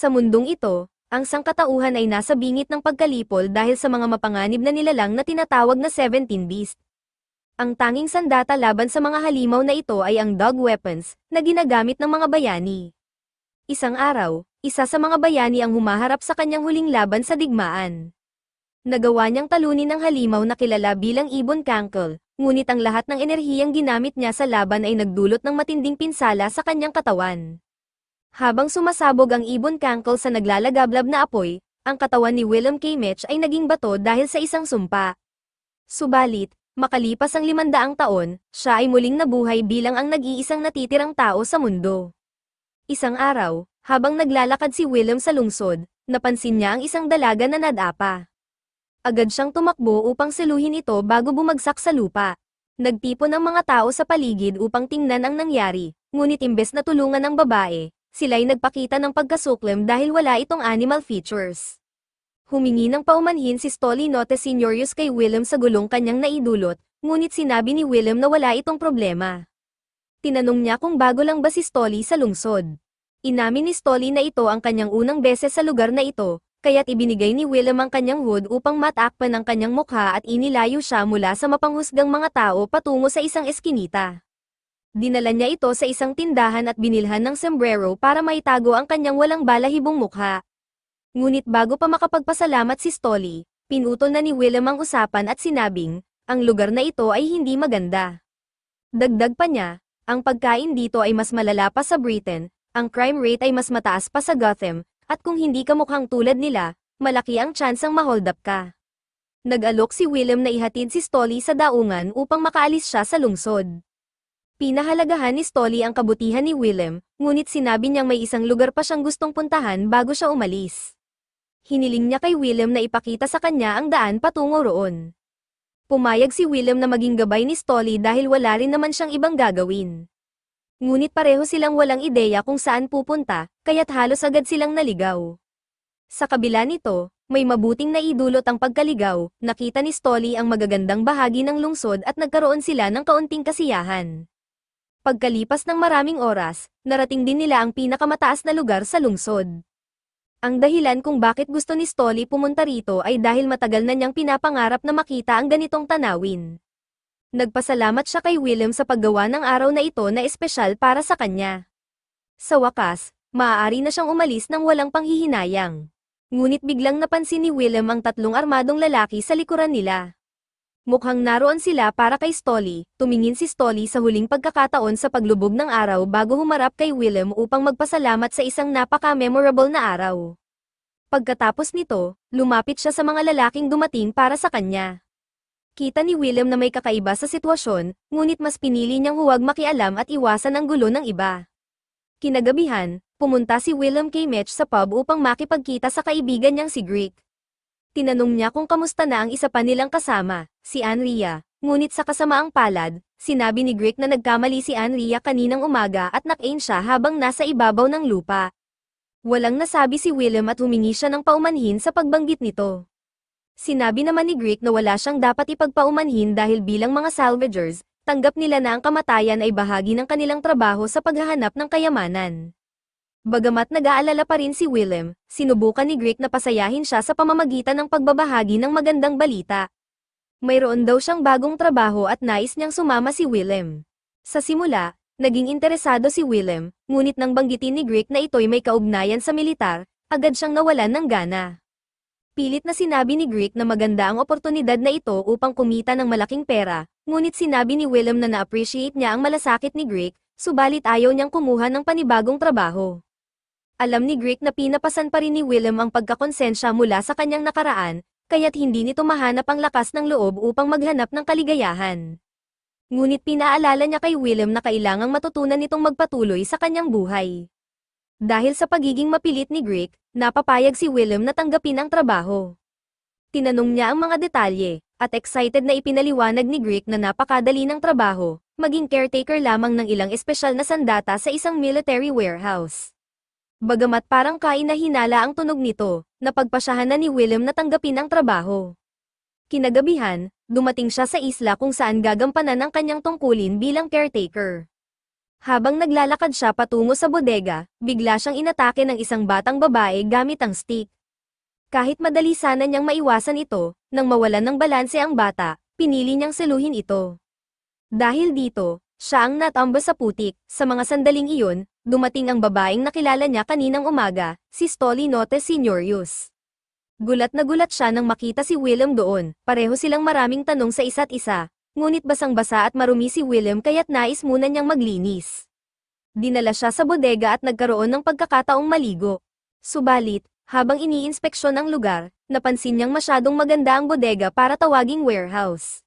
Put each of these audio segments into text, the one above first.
Sa mundong ito, ang sangkatauhan ay nasa bingit ng pagkalipol dahil sa mga mapanganib na nilalang na tinatawag na 17 Beast. Ang tanging sandata laban sa mga halimaw na ito ay ang dog weapons, na ginagamit ng mga bayani. Isang araw, isa sa mga bayani ang humaharap sa kanyang huling laban sa digmaan. Nagawa niyang talunin ng halimaw na kilala bilang Ibon Kankle, ngunit ang lahat ng enerhiyang ginamit niya sa laban ay nagdulot ng matinding pinsala sa kanyang katawan. Habang sumasabog ang Ibon Kankle sa naglalagablab na apoy, ang katawan ni William K. Mitch ay naging bato dahil sa isang sumpa. Subalit, makalipas ang 500 taon, siya ay muling nabuhay bilang ang nag-iisang natitirang tao sa mundo. Isang araw, habang naglalakad si William sa lungsod, napansin niya ang isang dalaga na nadapa. Agad siyang tumakbo upang saluhin ito bago bumagsak sa lupa. Nagtipon ang mga tao sa paligid upang tingnan ang nangyari, ngunit imbes na tulungan ang babae, sila'y nagpakita ng pagkasuklam dahil wala itong animal features. Humingi ng paumanhin si Stolinote Seniorius kay William sa gulong kanyang naidulot, ngunit sinabi ni William na wala itong problema. Tinanong niya kung bago lang ba si Stolly sa lungsod. Inamin ni Stolly na ito ang kanyang unang beses sa lugar na ito, kaya't ibinigay ni William ang kanyang hood upang matakpan ang kanyang mukha at inilayo siya mula sa mapanghusgang mga tao patungo sa isang eskinita. Dinala niya ito sa isang tindahan at binilhan ng sombrero para maitago ang kanyang walang balahibong mukha. Ngunit bago pa makapagpasalamat si Stolly, pinutol na ni William ang usapan at sinabing, ang lugar na ito ay hindi maganda. Dagdag pa niya, ang pagkain dito ay mas malala pa sa Britain, ang crime rate ay mas mataas pa sa Gotham, at kung hindi ka mukhang tulad nila, malaki ang tsansang ma-hold up ka. Nag-alok si William na ihatid si Stolly sa daungan upang makaalis siya sa lungsod. Pinahalagahan ni Stolly ang kabutihan ni William, ngunit sinabi niyang may isang lugar pa siyang gustong puntahan bago siya umalis. Hiniling niya kay William na ipakita sa kanya ang daan patungo roon. Pumayag si William na maging gabay ni Stolly dahil wala rin naman siyang ibang gagawin. Ngunit pareho silang walang ideya kung saan pupunta, kaya't halos agad silang naligaw. Sa kabila nito, may mabuting naidulot ang pagkaligaw, nakita ni Stolly ang magagandang bahagi ng lungsod at nagkaroon sila ng kaunting kasiyahan. Pagkalipas ng maraming oras, narating din nila ang pinakamataas na lugar sa lungsod. Ang dahilan kung bakit gusto ni Stolly pumunta rito ay dahil matagal na niyang pinapangarap na makita ang ganitong tanawin. Nagpasalamat siya kay William sa paggawa ng araw na ito na espesyal para sa kanya. Sa wakas, maaari na siyang umalis ng walang panghihinayang. Ngunit biglang napansin ni William ang tatlong armadong lalaki sa likuran nila. Mukhang naroon sila para kay Stolly, tumingin si Stolly sa huling pagkakataon sa paglubog ng araw bago humarap kay William upang magpasalamat sa isang napaka-memorable na araw. Pagkatapos nito, lumapit siya sa mga lalaking dumating para sa kanya. Kita ni William na may kakaiba sa sitwasyon, ngunit mas pinili niyang huwag makialam at iwasan ang gulo ng iba. Kinagabihan, pumunta si William K. Mitch sa pub upang makipagkita sa kaibigan niyang si Greek. Tinanong niya kung kamusta na ang isa pa nilang kasama, si Anria, ngunit sa kasamaang palad, sinabi ni Greek na nagkamali si Anria kaninang umaga at nakain siya habang nasa ibabaw ng lupa. Walang nasabi si William at humingi siya ng paumanhin sa pagbanggit nito. Sinabi naman ni Greek na wala siyang dapat ipagpaumanhin dahil bilang mga salvagers, tanggap nila na ang kamatayan ay bahagi ng kanilang trabaho sa paghahanap ng kayamanan. Bagamat nag-aalala pa rin si William, sinubukan ni Greek na pasayahin siya sa pamamagitan ng pagbabahagi ng magandang balita. Mayroon daw siyang bagong trabaho at nais niyang sumama si William. Sa simula, naging interesado si William, ngunit nang banggitin ni Greek na ito'y may kaugnayan sa militar, agad siyang nawalan ng gana. Pilit na sinabi ni Greek na maganda ang oportunidad na ito upang kumita ng malaking pera, ngunit sinabi ni William na na-appreciate niya ang malasakit ni Greek, subalit ayaw niyang kumuha ng panibagong trabaho. Alam ni Greek na pinapasan pa rin ni William ang pagkakonsensya mula sa kanyang nakaraan, kaya't hindi nito mahanap ang lakas ng loob upang maghanap ng kaligayahan. Ngunit pinaalala niya kay William na kailangang matutunan nitong magpatuloy sa kanyang buhay. Dahil sa pagiging mapilit ni Greek, napapayag si William na tanggapin ang trabaho. Tinanong niya ang mga detalye, at excited na ipinaliwanag ni Greek na napakadali ng trabaho, maging caretaker lamang ng ilang espesyal na sandata sa isang military warehouse. Bagamat parang kainahinala ang tunog nito, napagpasyahan na ni William na tanggapin ang trabaho. Kinagabihan, dumating siya sa isla kung saan gagampanan ang kanyang tungkulin bilang caretaker. Habang naglalakad siya patungo sa bodega, bigla siyang inatake ng isang batang babae gamit ang stick. Kahit madali sana niyang maiwasan ito, nang mawalan ng balanse ang bata, pinili niyang seluhin ito. Dahil dito, siya ang natamba sa putik. Sa mga sandaling iyon, dumating ang babaeng nakilala niya kaninang umaga, si Stolinote Seniorius. Gulat na gulat siya nang makita si William doon. Pareho silang maraming tanong sa isa't isa, ngunit basang-basa at marumi si William kaya't nais muna niyang maglinis. Dinala siya sa bodega at nagkaroon ng pagkakataong maligo. Subalit, habang iniinspeksyon ang lugar, napansin niyang masyadong maganda ang bodega para tawaging warehouse.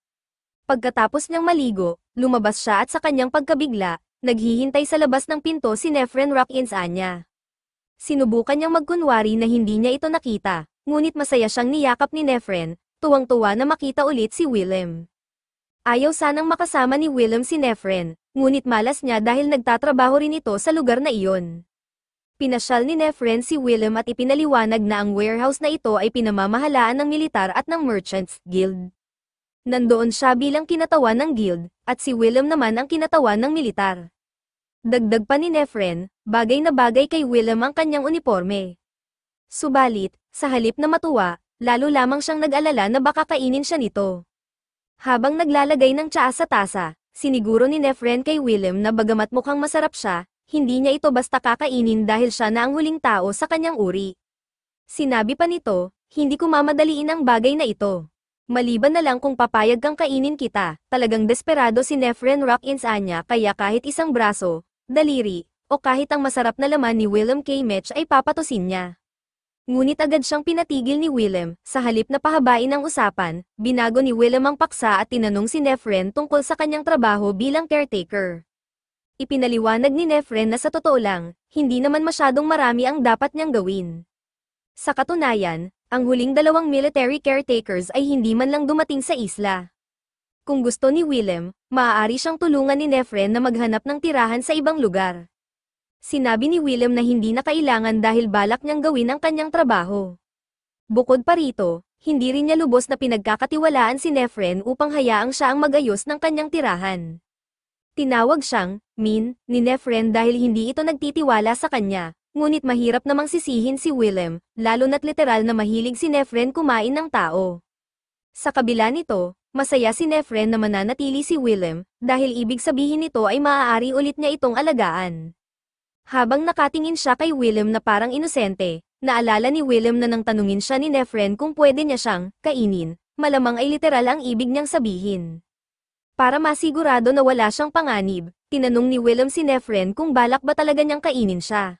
Pagkatapos niyang maligo, lumabas siya at sa kanyang pagkabigla, naghihintay sa labas ng pinto si Nefren Rock-Ins-Anya. Sinubukan niyang magkunwari na hindi niya ito nakita, ngunit masaya siyang niyakap ni Nefren, tuwang-tuwa na makita ulit si William. Ayaw sanang makasama ni William si Nefren, ngunit malas niya dahil nagtatrabaho rin ito sa lugar na iyon. Pinasyal ni Nefren si William at ipinaliwanag na ang warehouse na ito ay pinamamahalaan ng militar at ng Merchants Guild. Nandoon siya bilang kinatawan ng guild, at si William naman ang kinatawan ng militar. Dagdag pa ni Nefren, bagay na bagay kay William ang kanyang uniforme. Subalit, sa halip na matuwa, lalo lamang siyang nag-alala na baka kainin siya nito. Habang naglalagay ng tsaa sa tasa, siniguro ni Nefren kay William na bagamat mukhang masarap siya, hindi niya ito basta kakainin dahil siya na ang huling tao sa kanyang uri. Sinabi pa nito, hindi ko mamadaliin ang bagay na ito. Maliban na lang kung papayag kang kainin kita, talagang desperado si Nefren Rock-Ins-Anya kaya kahit isang braso, daliri, o kahit ang masarap na laman ni William K. Mech ay papatusin niya. Ngunit agad siyang pinatigil ni William, sa halip na pahabain ang usapan, binago ni William ang paksa at tinanong si Nefren tungkol sa kanyang trabaho bilang caretaker. Ipinaliwanag ni Nefren na sa totoo lang, hindi naman masyadong marami ang dapat niyang gawin. Sa katunayan, ang huling 2 military caretakers ay hindi man lang dumating sa isla. Kung gusto ni William, maaari siyang tulungan ni Nefren na maghanap ng tirahan sa ibang lugar. Sinabi ni William na hindi na kailangan dahil balak niyang gawin ang kanyang trabaho. Bukod pa rito, hindi rin niya lubos na pinagkakatiwalaan si Nefren upang hayaang siya ang magayos ng kanyang tirahan. Tinawag siyang Min ni Nefren dahil hindi ito nagtitiwala sa kanya. Ngunit mahirap namang sisihin si William, lalo na't literal na mahilig si Nefren kumain ng tao. Sa kabila nito, masaya si Nefren na mananatili si William, dahil ibig sabihin nito ay maaari ulit niya itong alagaan. Habang nakatingin siya kay William na parang inosente, naalala ni William na nang tanungin siya ni Nefren kung pwede niya siyang kainin, malamang ay literal ang ibig niyang sabihin. Para masigurado na wala siyang panganib, tinanong ni William si Nefren kung balak ba talaga niyang kainin siya.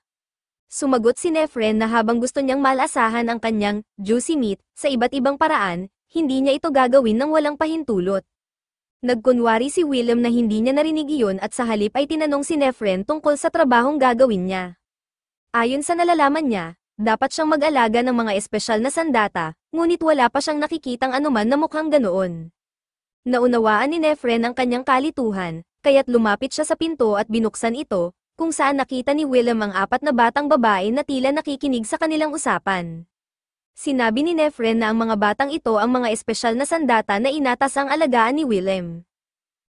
Sumagot si Nefren na habang gusto niyang malasahan ang kanyang juicy meat sa iba't ibang paraan, hindi niya ito gagawin ng walang pahintulot. Nagkunwari si William na hindi niya narinig iyon at sa halip ay tinanong si Nefren tungkol sa trabahong gagawin niya. Ayon sa nalalaman niya, dapat siyang mag-alaga ng mga espesyal na sandata, ngunit wala pa siyang nakikitang anuman na mukhang ganoon. Naunawaan ni Nefren ang kanyang kalituhan, kaya't lumapit siya sa pinto at binuksan ito, kung saan nakita ni William ang 4 na batang babae na tila nakikinig sa kanilang usapan. Sinabi ni Nefren na ang mga batang ito ang mga espesyal na sandata na inatas ang alagaan ni William.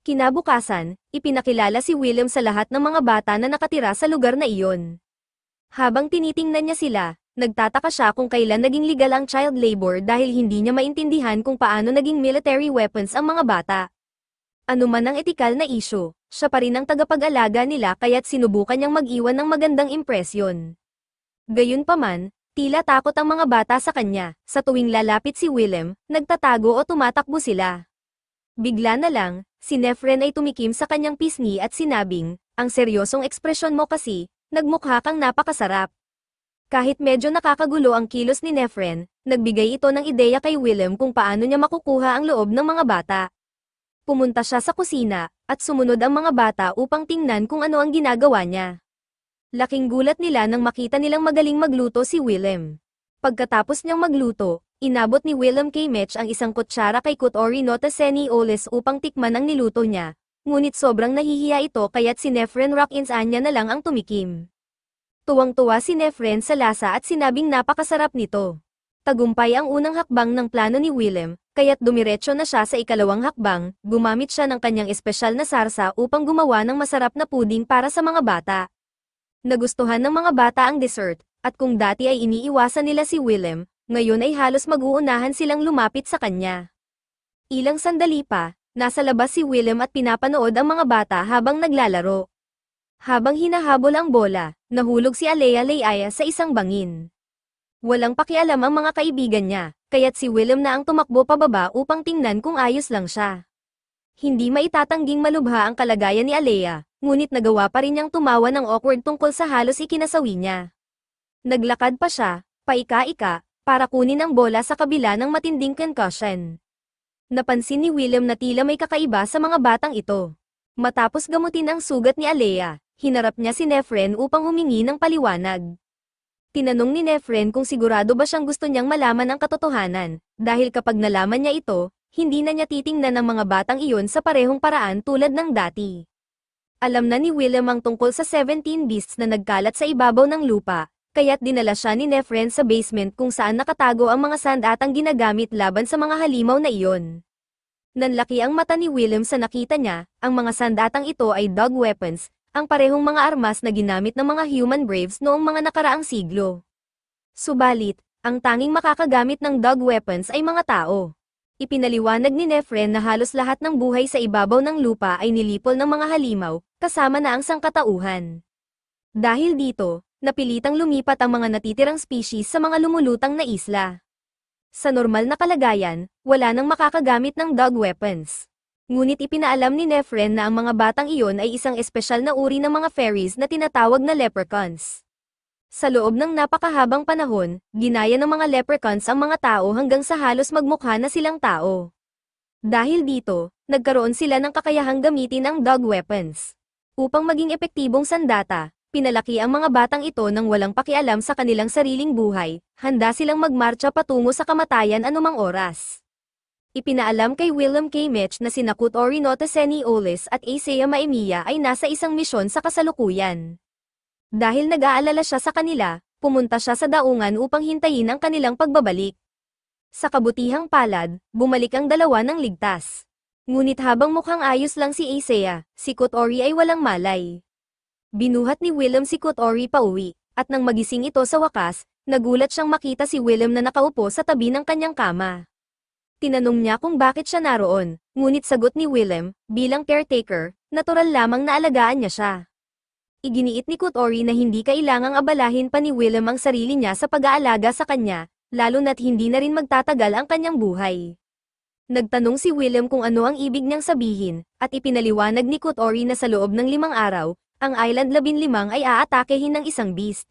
Kinabukasan, ipinakilala si William sa lahat ng mga bata na nakatira sa lugar na iyon. Habang tinitingnan niya sila, nagtataka siya kung kailan naging legal ang child labor dahil hindi niya maintindihan kung paano naging military weapons ang mga bata. Ano man ang etikal na isyu, siya pa rin ang tagapag-alaga nila kaya't sinubukan niyang mag-iwan ng magandang impresyon. Gayunpaman, tila takot ang mga bata sa kanya, sa tuwing lalapit si William, nagtatago o tumatakbo sila. Bigla na lang, si Nefren ay tumikim sa kanyang pisngi at sinabing, ang seryosong ekspresyon mo kasi, nagmukha kang napakasarap. Kahit medyo nakakagulo ang kilos ni Nefren, nagbigay ito ng ideya kay William kung paano niya makukuha ang loob ng mga bata. Pumunta siya sa kusina, at sumunod ang mga bata upang tingnan kung ano ang ginagawa niya. Laking gulat nila nang makita nilang magaling magluto si William. Pagkatapos niyang magluto, inabot ni William K. Mech ang isang kutsara kay Kutori Nota Senioles upang tikman ang niluto niya, ngunit sobrang nahihiya ito kaya't si Nefren Rock-Ins-Anya na lang ang tumikim. Tuwang-tuwa si Nefren sa lasa at sinabing napakasarap nito. Tagumpay ang unang hakbang ng plano ni William, kaya't dumiretso na siya sa ikalawang hakbang, gumamit siya ng kanyang espesyal na sarsa upang gumawa ng masarap na puding para sa mga bata. Nagustuhan ng mga bata ang dessert, at kung dati ay iniiwasan nila si Willem, ngayon ay halos mag-uunahan silang lumapit sa kanya. Ilang sandali pa, nasa labas si Willem at pinapanood ang mga bata habang naglalaro. Habang hinahabol ang bola, nahulog si Alea Leia sa isang bangin. Walang pakialam ang mga kaibigan niya, kaya't si Willem na ang tumakbo pababa upang tingnan kung ayos lang siya. Hindi maitatangging malubha ang kalagayan ni Alea, ngunit nagawa pa rin niyang tumawa ng awkward tungkol sa halos ikinasawi niya. Naglakad pa siya, paika-ika, para kunin ang bola sa kabila ng matinding concussion. Napansin ni Willem na tila may kakaiba sa mga batang ito. Matapos gamutin ang sugat ni Alea, hinarap niya si Nefren upang humingi ng paliwanag. Tinanong ni Nefren kung sigurado ba siyang gusto niyang malaman ang katotohanan, dahil kapag nalaman niya ito, hindi na niya titingnan ang mga batang iyon sa parehong paraan tulad ng dati. Alam na ni Willem ang tungkol sa 17 beasts na nagkalat sa ibabaw ng lupa, kaya't dinala siya ni Nefren sa basement kung saan nakatago ang mga sandatang ginagamit laban sa mga halimaw na iyon. Nanlaki ang mata ni Willem sa nakita niya, ang mga sandatang ito ay dog weapons, ang parehong mga armas na ginamit ng mga human braves noong mga nakaraang siglo. Subalit, ang tanging makakagamit ng dog weapons ay mga tao. Ipinaliwanag ni Nefren na halos lahat ng buhay sa ibabaw ng lupa ay nilipol ng mga halimaw, kasama na ang sangkatauhan. Dahil dito, napilitang lumipat ang mga natitirang species sa mga lumulutang na isla. Sa normal na kalagayan, wala nang makakagamit ng dog weapons. Ngunit ipinaalam ni Nefren na ang mga batang iyon ay isang espesyal na uri ng mga fairies na tinatawag na leprechauns. Sa loob ng napakahabang panahon, ginaya ng mga leprechauns ang mga tao hanggang sa halos magmukha na silang tao. Dahil dito, nagkaroon sila ng kakayahang gamitin ang dog weapons. Upang maging epektibong sandata, pinalaki ang mga batang ito nang walang pakialam sa kanilang sariling buhay, handa silang magmarcha patungo sa kamatayan anumang oras. Ipinaalam kay Willem K. Mitch na sina Kut-Ori Noteseni Olis at Isaiah Maemiya ay nasa isang misyon sa kasalukuyan. Dahil nag-aalala siya sa kanila, pumunta siya sa daungan upang hintayin ang kanilang pagbabalik. Sa kabutihang palad, bumalik ang dalawa ng ligtas. Ngunit habang mukhang ayos lang si Isaiah, si Kut-Ori ay walang malay. Binuhat ni Willem si Kut-Ori pauwi, at nang magising ito sa wakas, nagulat siyang makita si Willem na nakaupo sa tabi ng kanyang kama. Tinanong niya kung bakit siya naroon, ngunit sagot ni Willem, bilang caretaker, natural lamang na alagaan niya siya. Iginiit ni Kut-Ori na hindi kailangang abalahin pa ni Willem ang sarili niya sa pag-aalaga sa kanya, lalo na't hindi na rin magtatagal ang kanyang buhay. Nagtanong si Willem kung ano ang ibig niyang sabihin, at ipinaliwanag ni Kut-Ori na sa loob ng 5 araw, ang Island 15 ay aatakehin ng isang beast.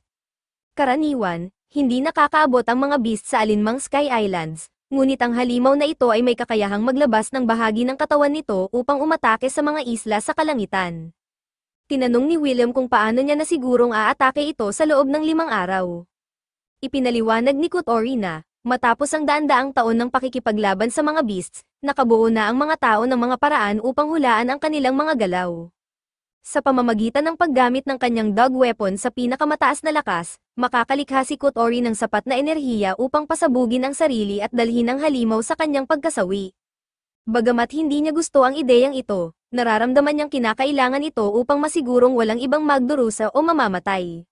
Karaniwan, hindi nakakaabot ang mga beast sa alinmang Sky Islands. Ngunit ang halimaw na ito ay may kakayahang maglabas ng bahagi ng katawan nito upang umatake sa mga isla sa kalangitan. Tinanong ni Willem kung paano niya nasigurong aatake ito sa loob ng 5 araw. Ipinaliwanag ni Kut-Ori na, matapos ang daan-daang taon ng pakikipaglaban sa mga beasts, nakabuo na ang mga tao ng mga paraan upang hulaan ang kanilang mga galaw. Sa pamamagitan ng paggamit ng kanyang dog weapon sa pinakamataas na lakas, makakalikha si Kut-Ori ng sapat na enerhiya upang pasabugin ang sarili at dalhin ang halimaw sa kanyang pagkasawi. Bagamat hindi niya gusto ang ideyang ito, nararamdaman niyang kinakailangan ito upang masigurong walang ibang magdurusa o mamamatay.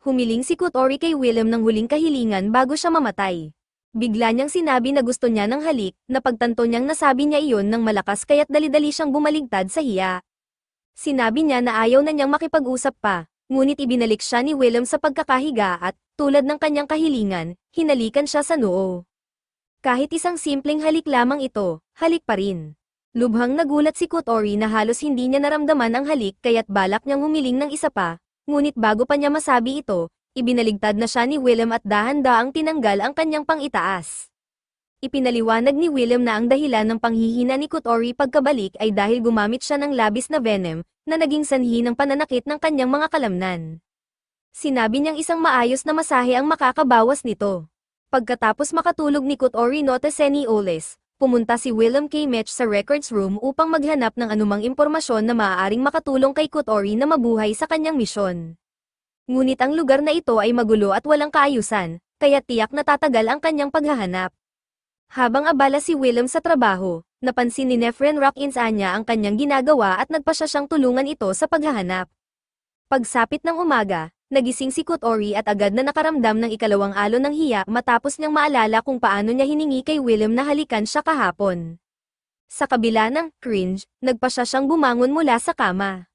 Humiling si Kut-Ori kay Willem ng huling kahilingan bago siya mamatay. Bigla niyang sinabi na gusto niya ng halik, napagtanto niyang nasabi niya iyon ng malakas kaya't dali-dali siyang bumaligtad sa hiya. Sinabi niya na ayaw na niyang makipag-usap pa, ngunit ibinalik siya ni Willem sa pagkakahiga at, tulad ng kanyang kahilingan, hinalikan siya sa noo. Kahit isang simpleng halik lamang ito, halik pa rin. Lubhang nagulat si Kut-Ori na halos hindi niya naramdaman ang halik kaya't balak niyang humiling ng isa pa, ngunit bago pa niya masabi ito, ibinaligtad na siya ni Willem at dahan-daang tinanggal ang kanyang pang-itaas. Ipinaliwanag ni Willem na ang dahilan ng panghihina ni Kut-Ori pagkabalik ay dahil gumamit siya ng labis na venom, na naging sanhi ng pananakit ng kanyang mga kalamnan. Sinabi niyang isang maayos na masahe ang makakabawas nito. Pagkatapos makatulog ni Kut-Ori Noteseni Olis, pumunta si Willem K. Mitch sa records room upang maghanap ng anumang impormasyon na maaaring makatulong kay Kut-Ori na mabuhay sa kanyang misyon. Ngunit ang lugar na ito ay magulo at walang kaayusan, kaya tiyak na tatagal ang kanyang paghahanap. Habang abala si Willem sa trabaho, napansin ni Nefren Rockins Anya ang kanyang ginagawa at nagpasya siyang tulungan ito sa paghahanap. Pagsapit ng umaga, nagising si Kotori at agad na nakaramdam ng ikalawang alon ng hiya matapos niyang maalala kung paano niya hiningi kay Willem na halikan siya kahapon. Sa kabila ng cringe, nagpasya siyang bumangon mula sa kama.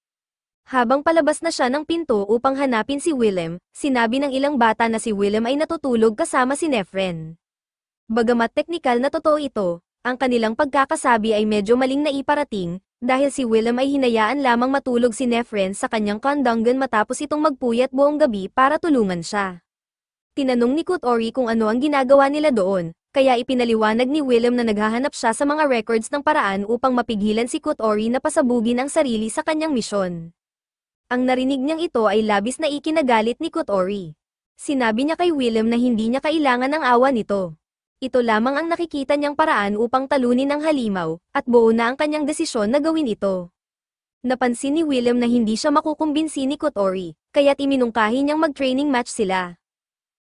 Habang palabas na siya ng pinto upang hanapin si Willem, sinabi ng ilang bata na si Willem ay natutulog kasama si Nefren. Bagamat teknikal na totoo ito, ang kanilang pagkakasabi ay medyo maling naiparating, dahil si Willem ay hinayaan lamang matulog si Nefren sa kanyang kandanggan matapos itong magpuyat buong gabi para tulungan siya. Tinanong ni Kotori kung ano ang ginagawa nila doon, kaya ipinaliwanag ni Willem na naghahanap siya sa mga records ng paraan upang mapigilan si Kotori na pasabugin ang sarili sa kanyang misyon. Ang narinig niyang ito ay labis na ikinagalit ni Kotori. Sinabi niya kay Willem na hindi niya kailangan ng awa nito. Ito lamang ang nakikita niyang paraan upang talunin ang halimaw, at buo na ang kanyang desisyon na gawin ito. Napansin ni Willem na hindi siya makukumbinsi ni Kotori, kaya't iminungkahi niyang mag-training match sila.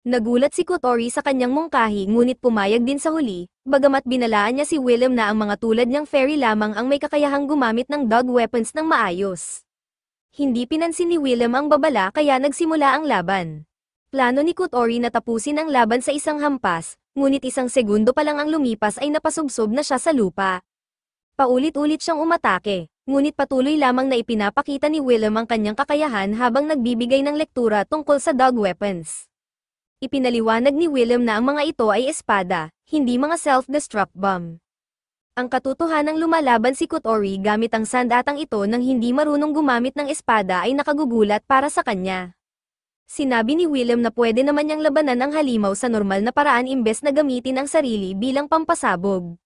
Nagulat si Kotori sa kanyang mungkahi ngunit pumayag din sa huli, bagamat binalaan niya si Willem na ang mga tulad niyang fairy lamang ang may kakayahang gumamit ng dog weapons ng maayos. Hindi pinansin ni Willem ang babala kaya nagsimula ang laban. Plano ni Kotori na tapusin ang laban sa isang hampas, ngunit isang segundo pa lang ang lumipas ay napasubsob na siya sa lupa. Paulit-ulit siyang umatake, ngunit patuloy lamang na ipinapakita ni Willem ang kanyang kakayahan habang nagbibigay ng lektura tungkol sa dog weapons. Ipinaliwanag ni Willem na ang mga ito ay espada, hindi mga self-destruct bomb. Ang katotohanang lumalaban si Kotori gamit ang sandatang ito nang hindi marunong gumamit ng espada ay nakagugulat para sa kanya. Sinabi ni Willem na pwede naman niyang labanan ang halimaw sa normal na paraan imbes na gamitin ang sarili bilang pampasabog.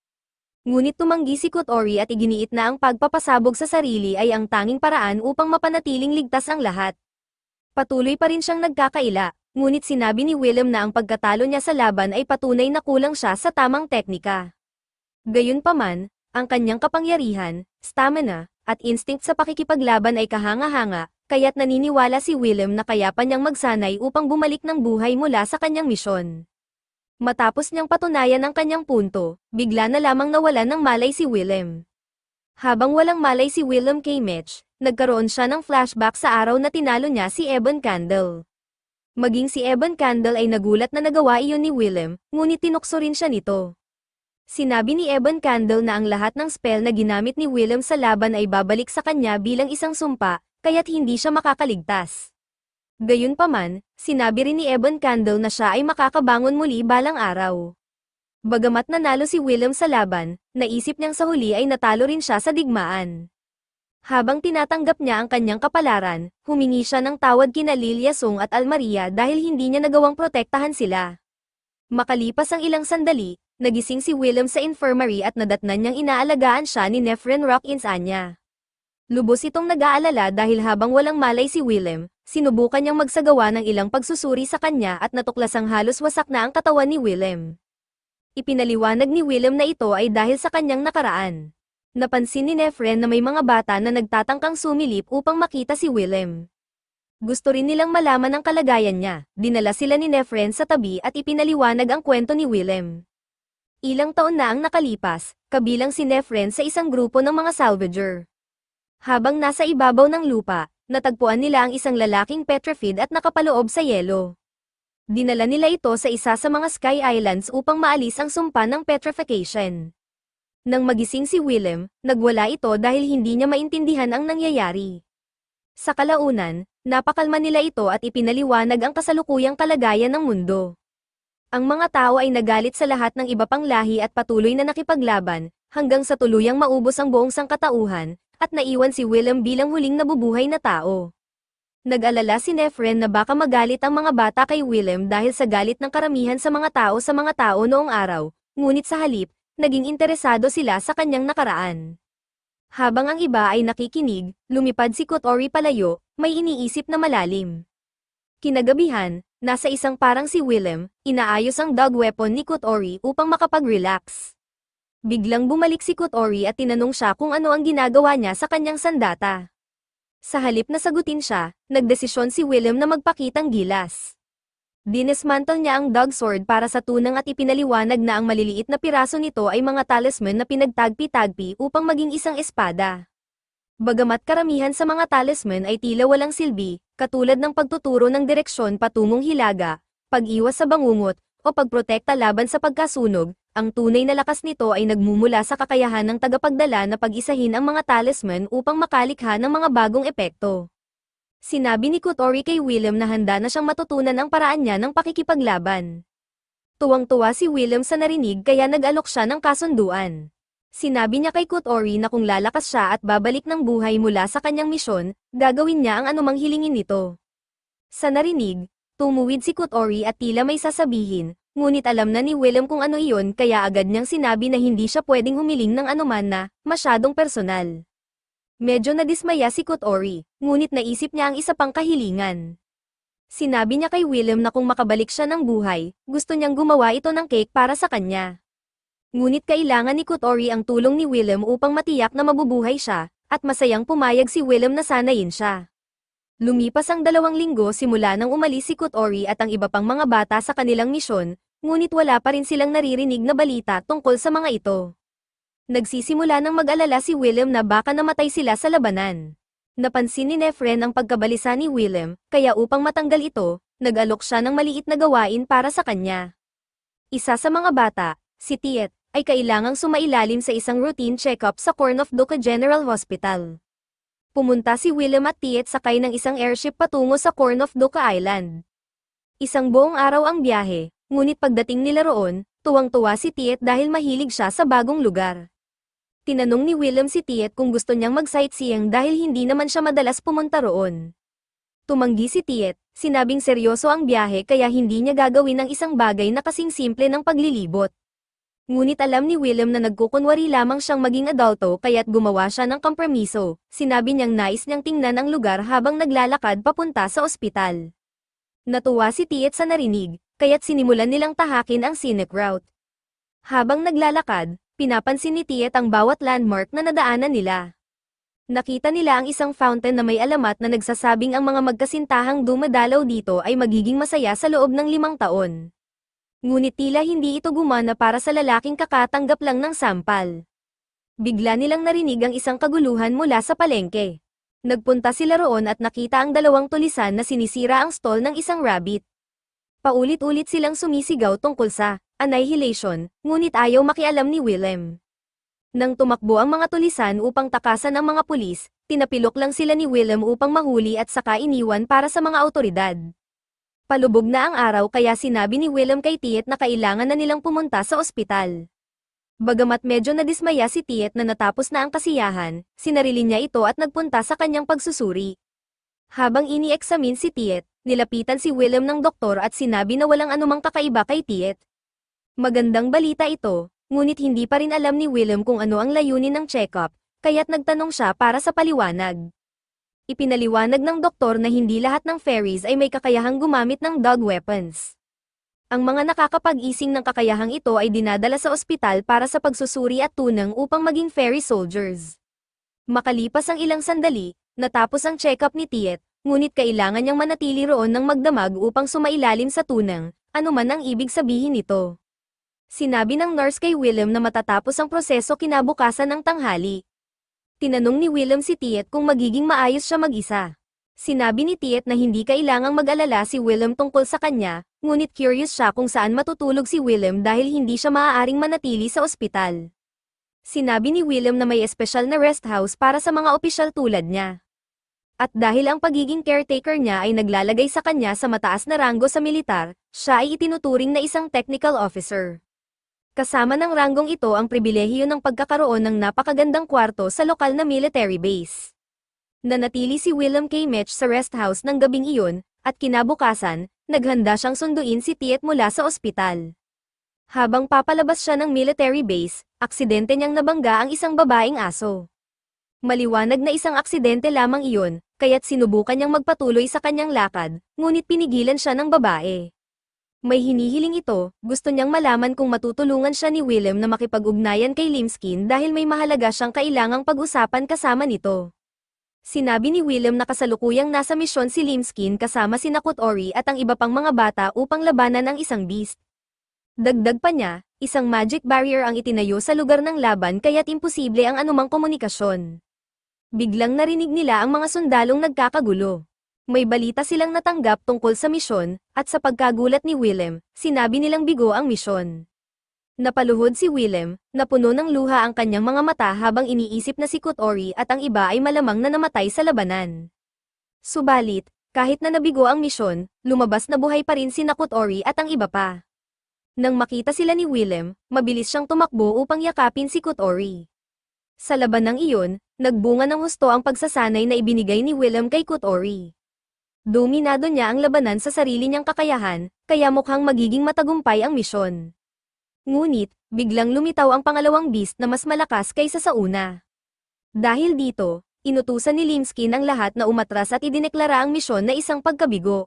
Ngunit tumanggi si Kotori at iginiit na ang pagpapasabog sa sarili ay ang tanging paraan upang mapanatiling ligtas ang lahat. Patuloy pa rin siyang nagkakaila, ngunit sinabi ni Willem na ang pagkatalo niya sa laban ay patunay na kulang siya sa tamang teknika. Gayunpaman, ang kanyang kapangyarihan, stamina, at instinct sa pakikipaglaban ay kahanga-hanga, kaya't naniniwala si Willem na kaya pa niyang magsanay upang bumalik ng buhay mula sa kanyang misyon. Matapos niyang patunayan ang kanyang punto, bigla na lamang nawalan ng malay si Willem. Habang walang malay si Willem kay Mitch, nagkaroon siya ng flashback sa araw na tinalo niya si Evan Candle. Maging si Evan Candle ay nagulat na nagawa iyon ni Willem, ngunit tinukso rin siya nito. Sinabi ni Evan Candle na ang lahat ng spell na ginamit ni Willem sa laban ay babalik sa kanya bilang isang sumpa, kaya't hindi siya makakaligtas. Gayunpaman, sinabi rin ni Evan Candle na siya ay makakabangon muli balang araw. Bagamat nanalo si Willem sa laban, naisip niyang sa huli ay natalo rin siya sa digmaan. Habang tinatanggap niya ang kanyang kapalaran, humingi siya ng tawad kina Lilia Song at Almaria dahil hindi niya nagawang protektahan sila. Makalipas ang ilang sandali, nagising si Willem sa infirmary at nadatnan niyang inaalagaan siya ni Nefren Rockins Anya. Lubos itong nag-aalala dahil habang walang malay si Willem, sinubukan niyang magsagawa ng ilang pagsusuri sa kanya at natuklasang halos wasak na ang katawan ni Willem. Ipinaliwanag ni Willem na ito ay dahil sa kanyang nakaraan. Napansin ni Nefren na may mga bata na nagtatangkang sumilip upang makita si Willem. Gusto rin nilang malaman ang kalagayan niya, dinala sila ni Nefren sa tabi at ipinaliwanag ang kwento ni Willem. Ilang taon na ang nakalipas, kabilang si Nefren sa isang grupo ng mga salvager. Habang nasa ibabaw ng lupa, natagpuan nila ang isang lalaking petrified at nakapaloob sa yelo. Dinala nila ito sa isa sa mga Sky Islands upang maalis ang sumpa ng petrification. Nang magising si Willem, nagwala ito dahil hindi niya maintindihan ang nangyayari. Sa kalaunan, napakalma nila ito at ipinaliwanag ang kasalukuyang kalagayan ng mundo. Ang mga tao ay nagalit sa lahat ng iba pang lahi at patuloy na nakipaglaban, hanggang sa tuluyang maubos ang buong sangkatauhan, at naiwan si Willem bilang huling nabubuhay na tao. Nag-alala si Nefren na baka magalit ang mga bata kay Willem dahil sa galit ng karamihan sa mga tao noong araw, ngunit sa halip, naging interesado sila sa kanyang nakaraan. Habang ang iba ay nakikinig, lumipad si Kotori palayo, may iniisip na malalim. Kinagabihan, nasa isang parang si Willem, inaayos ang dog weapon ni Kotori upang makapag-relax. Biglang bumalik si Kotori at tinanong siya kung ano ang ginagawa niya sa kanyang sandata. Sa halip na sagutin siya, nagdesisyon si Willem na magpakitang gilas. Dinismantle niya ang dog sword para sa tunang at ipinaliwanag na ang maliliit na piraso nito ay mga talisman na pinagtagpi-tagpi upang maging isang espada. Bagamat karamihan sa mga talisman ay tila walang silbi, katulad ng pagtuturo ng direksyon patungong hilaga, pag-iwas sa bangungot, o pagprotekta laban sa pagkasunog, ang tunay na lakas nito ay nagmumula sa kakayahan ng tagapagdala na pag-isahin ang mga talisman upang makalikha ng mga bagong epekto. Sinabi ni Kotori kay William na handa na siyang matutunan ang paraan niya ng pakikipaglaban. Tuwang-tuwa si William sa narinig kaya nag-alok siya ng kasunduan. Sinabi niya kay Kotori na kung lalakas siya at babalik ng buhay mula sa kanyang misyon, gagawin niya ang anumang hilingin nito. Sa narinig, tumuwid si Kotori at tila may sasabihin, ngunit alam na ni William kung ano iyon kaya agad niyang sinabi na hindi siya pwedeng humiling ng anuman na masyadong personal. Medyo nadismaya si Kotori, ngunit naisip niya ang isa pang kahilingan. Sinabi niya kay William na kung makabalik siya ng buhay, gusto niyang gumawa ito ng cake para sa kanya. Ngunit kailangan ni Kotori ang tulong ni William upang matiyak na mabubuhay siya, at masayang pumayag si William na sanayin siya. Lumipas ang 2 linggo simula nang umalis si Kotori at ang iba pang mga bata sa kanilang misyon, ngunit wala pa rin silang naririnig na balita tungkol sa mga ito. Nagsisimula ng mag-alala si William na baka namatay sila sa labanan. Napansin ni Nefren ang pagkabalisa ni William, kaya upang matanggal ito, nag-alok siya ng maliit na gawain para sa kanya. Isa sa mga bata, si Tiet, ay kailangang sumailalim sa isang routine check-up sa Corn of Duca General Hospital. Pumunta si William at Tiet sakay ng isang airship patungo sa Corn of Duca Island. Isang buong araw ang biyahe, ngunit pagdating nila roon, tuwang-tuwa si Tiet dahil mahilig siya sa bagong lugar. Tinanong ni William si Tiet kung gusto niyang mag-sightseeing dahil hindi naman siya madalas pumunta roon. Tumanggi si Tiet, sinabing seryoso ang biyahe kaya hindi niya gagawin ang isang bagay na kasing simple ng paglilibot. Ngunit alam ni William na nagkukunwari lamang siyang maging adulto kaya't gumawa siya ng kompromiso. Sinabi niyang nais niyang tingnan ang lugar habang naglalakad papunta sa ospital. Natuwa si Tiet sa narinig, kaya't sinimulan nilang tahakin ang scenic route. Habang naglalakad, pinapansin ni Tiet ang bawat landmark na nadaanan nila. Nakita nila ang isang fountain na may alamat na nagsasabing ang mga magkasintahang dumadalaw dito ay magiging masaya sa loob ng 5 taon. Ngunit tila hindi ito gumana para sa lalaking kakatanggap lang ng sampal. Bigla nilang narinig ang isang kaguluhan mula sa palengke. Nagpunta sila roon at nakita ang 2 tulisan na sinisira ang stall ng isang rabbit. Paulit-ulit silang sumisigaw tungkol sa annihilation, ngunit ayaw makialam ni William. Nang tumakbo ang mga tulisan upang takasan ang mga pulis, tinapilok lang sila ni William upang mahuli at saka iniwan para sa mga awtoridad. Palubog na ang araw kaya sinabi ni William kay Tiet na kailangan na nilang pumunta sa ospital. Bagamat medyo nadismaya si Tiet na natapos na ang kasiyahan, sinarili niya ito at nagpunta sa kanyang pagsusuri. Habang ini-examine si Tiet, nilapitan si William ng doktor at sinabi na walang anumang kakaiba kay Tiet. Magandang balita ito, ngunit hindi pa rin alam ni William kung ano ang layunin ng check-up, kaya't nagtanong siya para sa paliwanag. Ipinaliwanag ng doktor na hindi lahat ng fairies ay may kakayahang gumamit ng dog weapons. Ang mga nakakapag-ising ng kakayahang ito ay dinadala sa ospital para sa pagsusuri at tunang upang maging fairy soldiers. Makalipas ang ilang sandali, natapos ang check-up ni Tiet, ngunit kailangan niyang manatili roon ng magdamag upang sumailalim sa tunang, anuman ang ibig sabihin nito. Sinabi ng nurse kay William na matatapos ang proseso kinabukasan ng tanghali. Tinanong ni William si Tiet kung magiging maayos siya mag-isa. Sinabi ni Tiet na hindi kailangang mag-alala si William tungkol sa kanya, ngunit curious siya kung saan matutulog si William dahil hindi siya maaaring manatili sa ospital. Sinabi ni William na may espesyal na rest house para sa mga opisyal tulad niya. At dahil ang pagiging caretaker niya ay naglalagay sa kanya sa mataas na ranggo sa militar, siya ay itinuturing na isang technical officer. Kasama ng ranggong ito ang pribilehiyo ng pagkakaroon ng napakagandang kwarto sa lokal na military base. Nanatili si William K. Mitch sa rest house ng gabing iyon, at kinabukasan, naghanda siyang sunduin si Tiet mula sa ospital. Habang papalabas siya ng military base, aksidente niyang nabangga ang isang babaeng aso. Maliwanag na isang aksidente lamang iyon, kaya't sinubukan niyang magpatuloy sa kanyang lakad, ngunit pinigilan siya ng babae. May hinihiling ito, gusto niyang malaman kung matutulungan siya ni William na makipag-ugnayan kay Limskin dahil may mahalaga siyang kailangang pag-usapan kasama nito. Sinabi ni William na kasalukuyang nasa misyon si Limskin kasama si Ori at ang iba pang mga bata upang labanan ang isang beast. Dagdag pa niya, isang magic barrier ang itinayo sa lugar ng laban kaya't imposible ang anumang komunikasyon. Biglang narinig nila ang mga sundalong nagkakagulo. May balita silang natanggap tungkol sa misyon, at sa pagkagulat ni William, sinabi nilang bigo ang misyon. Napaluhod si William, napuno ng luha ang kanyang mga mata habang iniisip na si Ori at ang iba ay malamang na namatay sa labanan. Subalit, kahit na nabigo ang misyon, lumabas na buhay pa rin si Ori at ang iba pa. Nang makita sila ni William, mabilis siyang tumakbo upang yakapin si Ori. Sa labanang iyon, nagbunga ng husto ang pagsasanay na ibinigay ni William kay Ori. Dominado niya ang labanan sa sarili niyang kakayahan, kaya mukhang magiging matagumpay ang misyon. Ngunit, biglang lumitaw ang pangalawang beast na mas malakas kaysa sa una. Dahil dito, inutusan ni Limskin ang lahat na umatras at idineklara ang misyon na isang pagkabigo.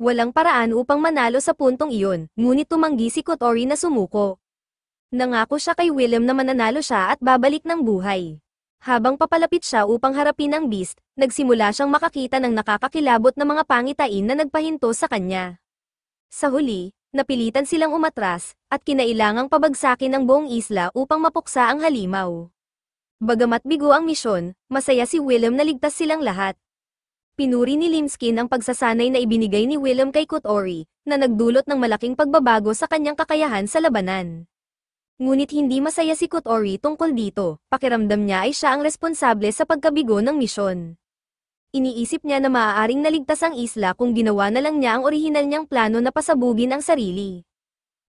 Walang paraan upang manalo sa puntong iyon, ngunit tumanggi si Ori na sumuko. Nangako siya kay William na mananalo siya at babalik ng buhay. Habang papalapit siya upang harapin ang beast, nagsimula siyang makakita ng nakakakilabot na mga pangitain na nagpahinto sa kanya. Sa huli, napilitan silang umatras, at kinailangang pabagsakin ang buong isla upang mapuksa ang halimaw. Bagamat bigo ang misyon, masaya si William na ligtas silang lahat. Pinuri ni Limskin ang pagsasanay na ibinigay ni William kay Ori, na nagdulot ng malaking pagbabago sa kanyang kakayahan sa labanan. Ngunit hindi masaya si Ori tungkol dito, pakiramdam niya ay siya ang responsable sa pagkabigo ng misyon. Iniisip niya na maaaring naligtas ang isla kung ginawa na lang niya ang orihinal niyang plano na pasabugin ang sarili.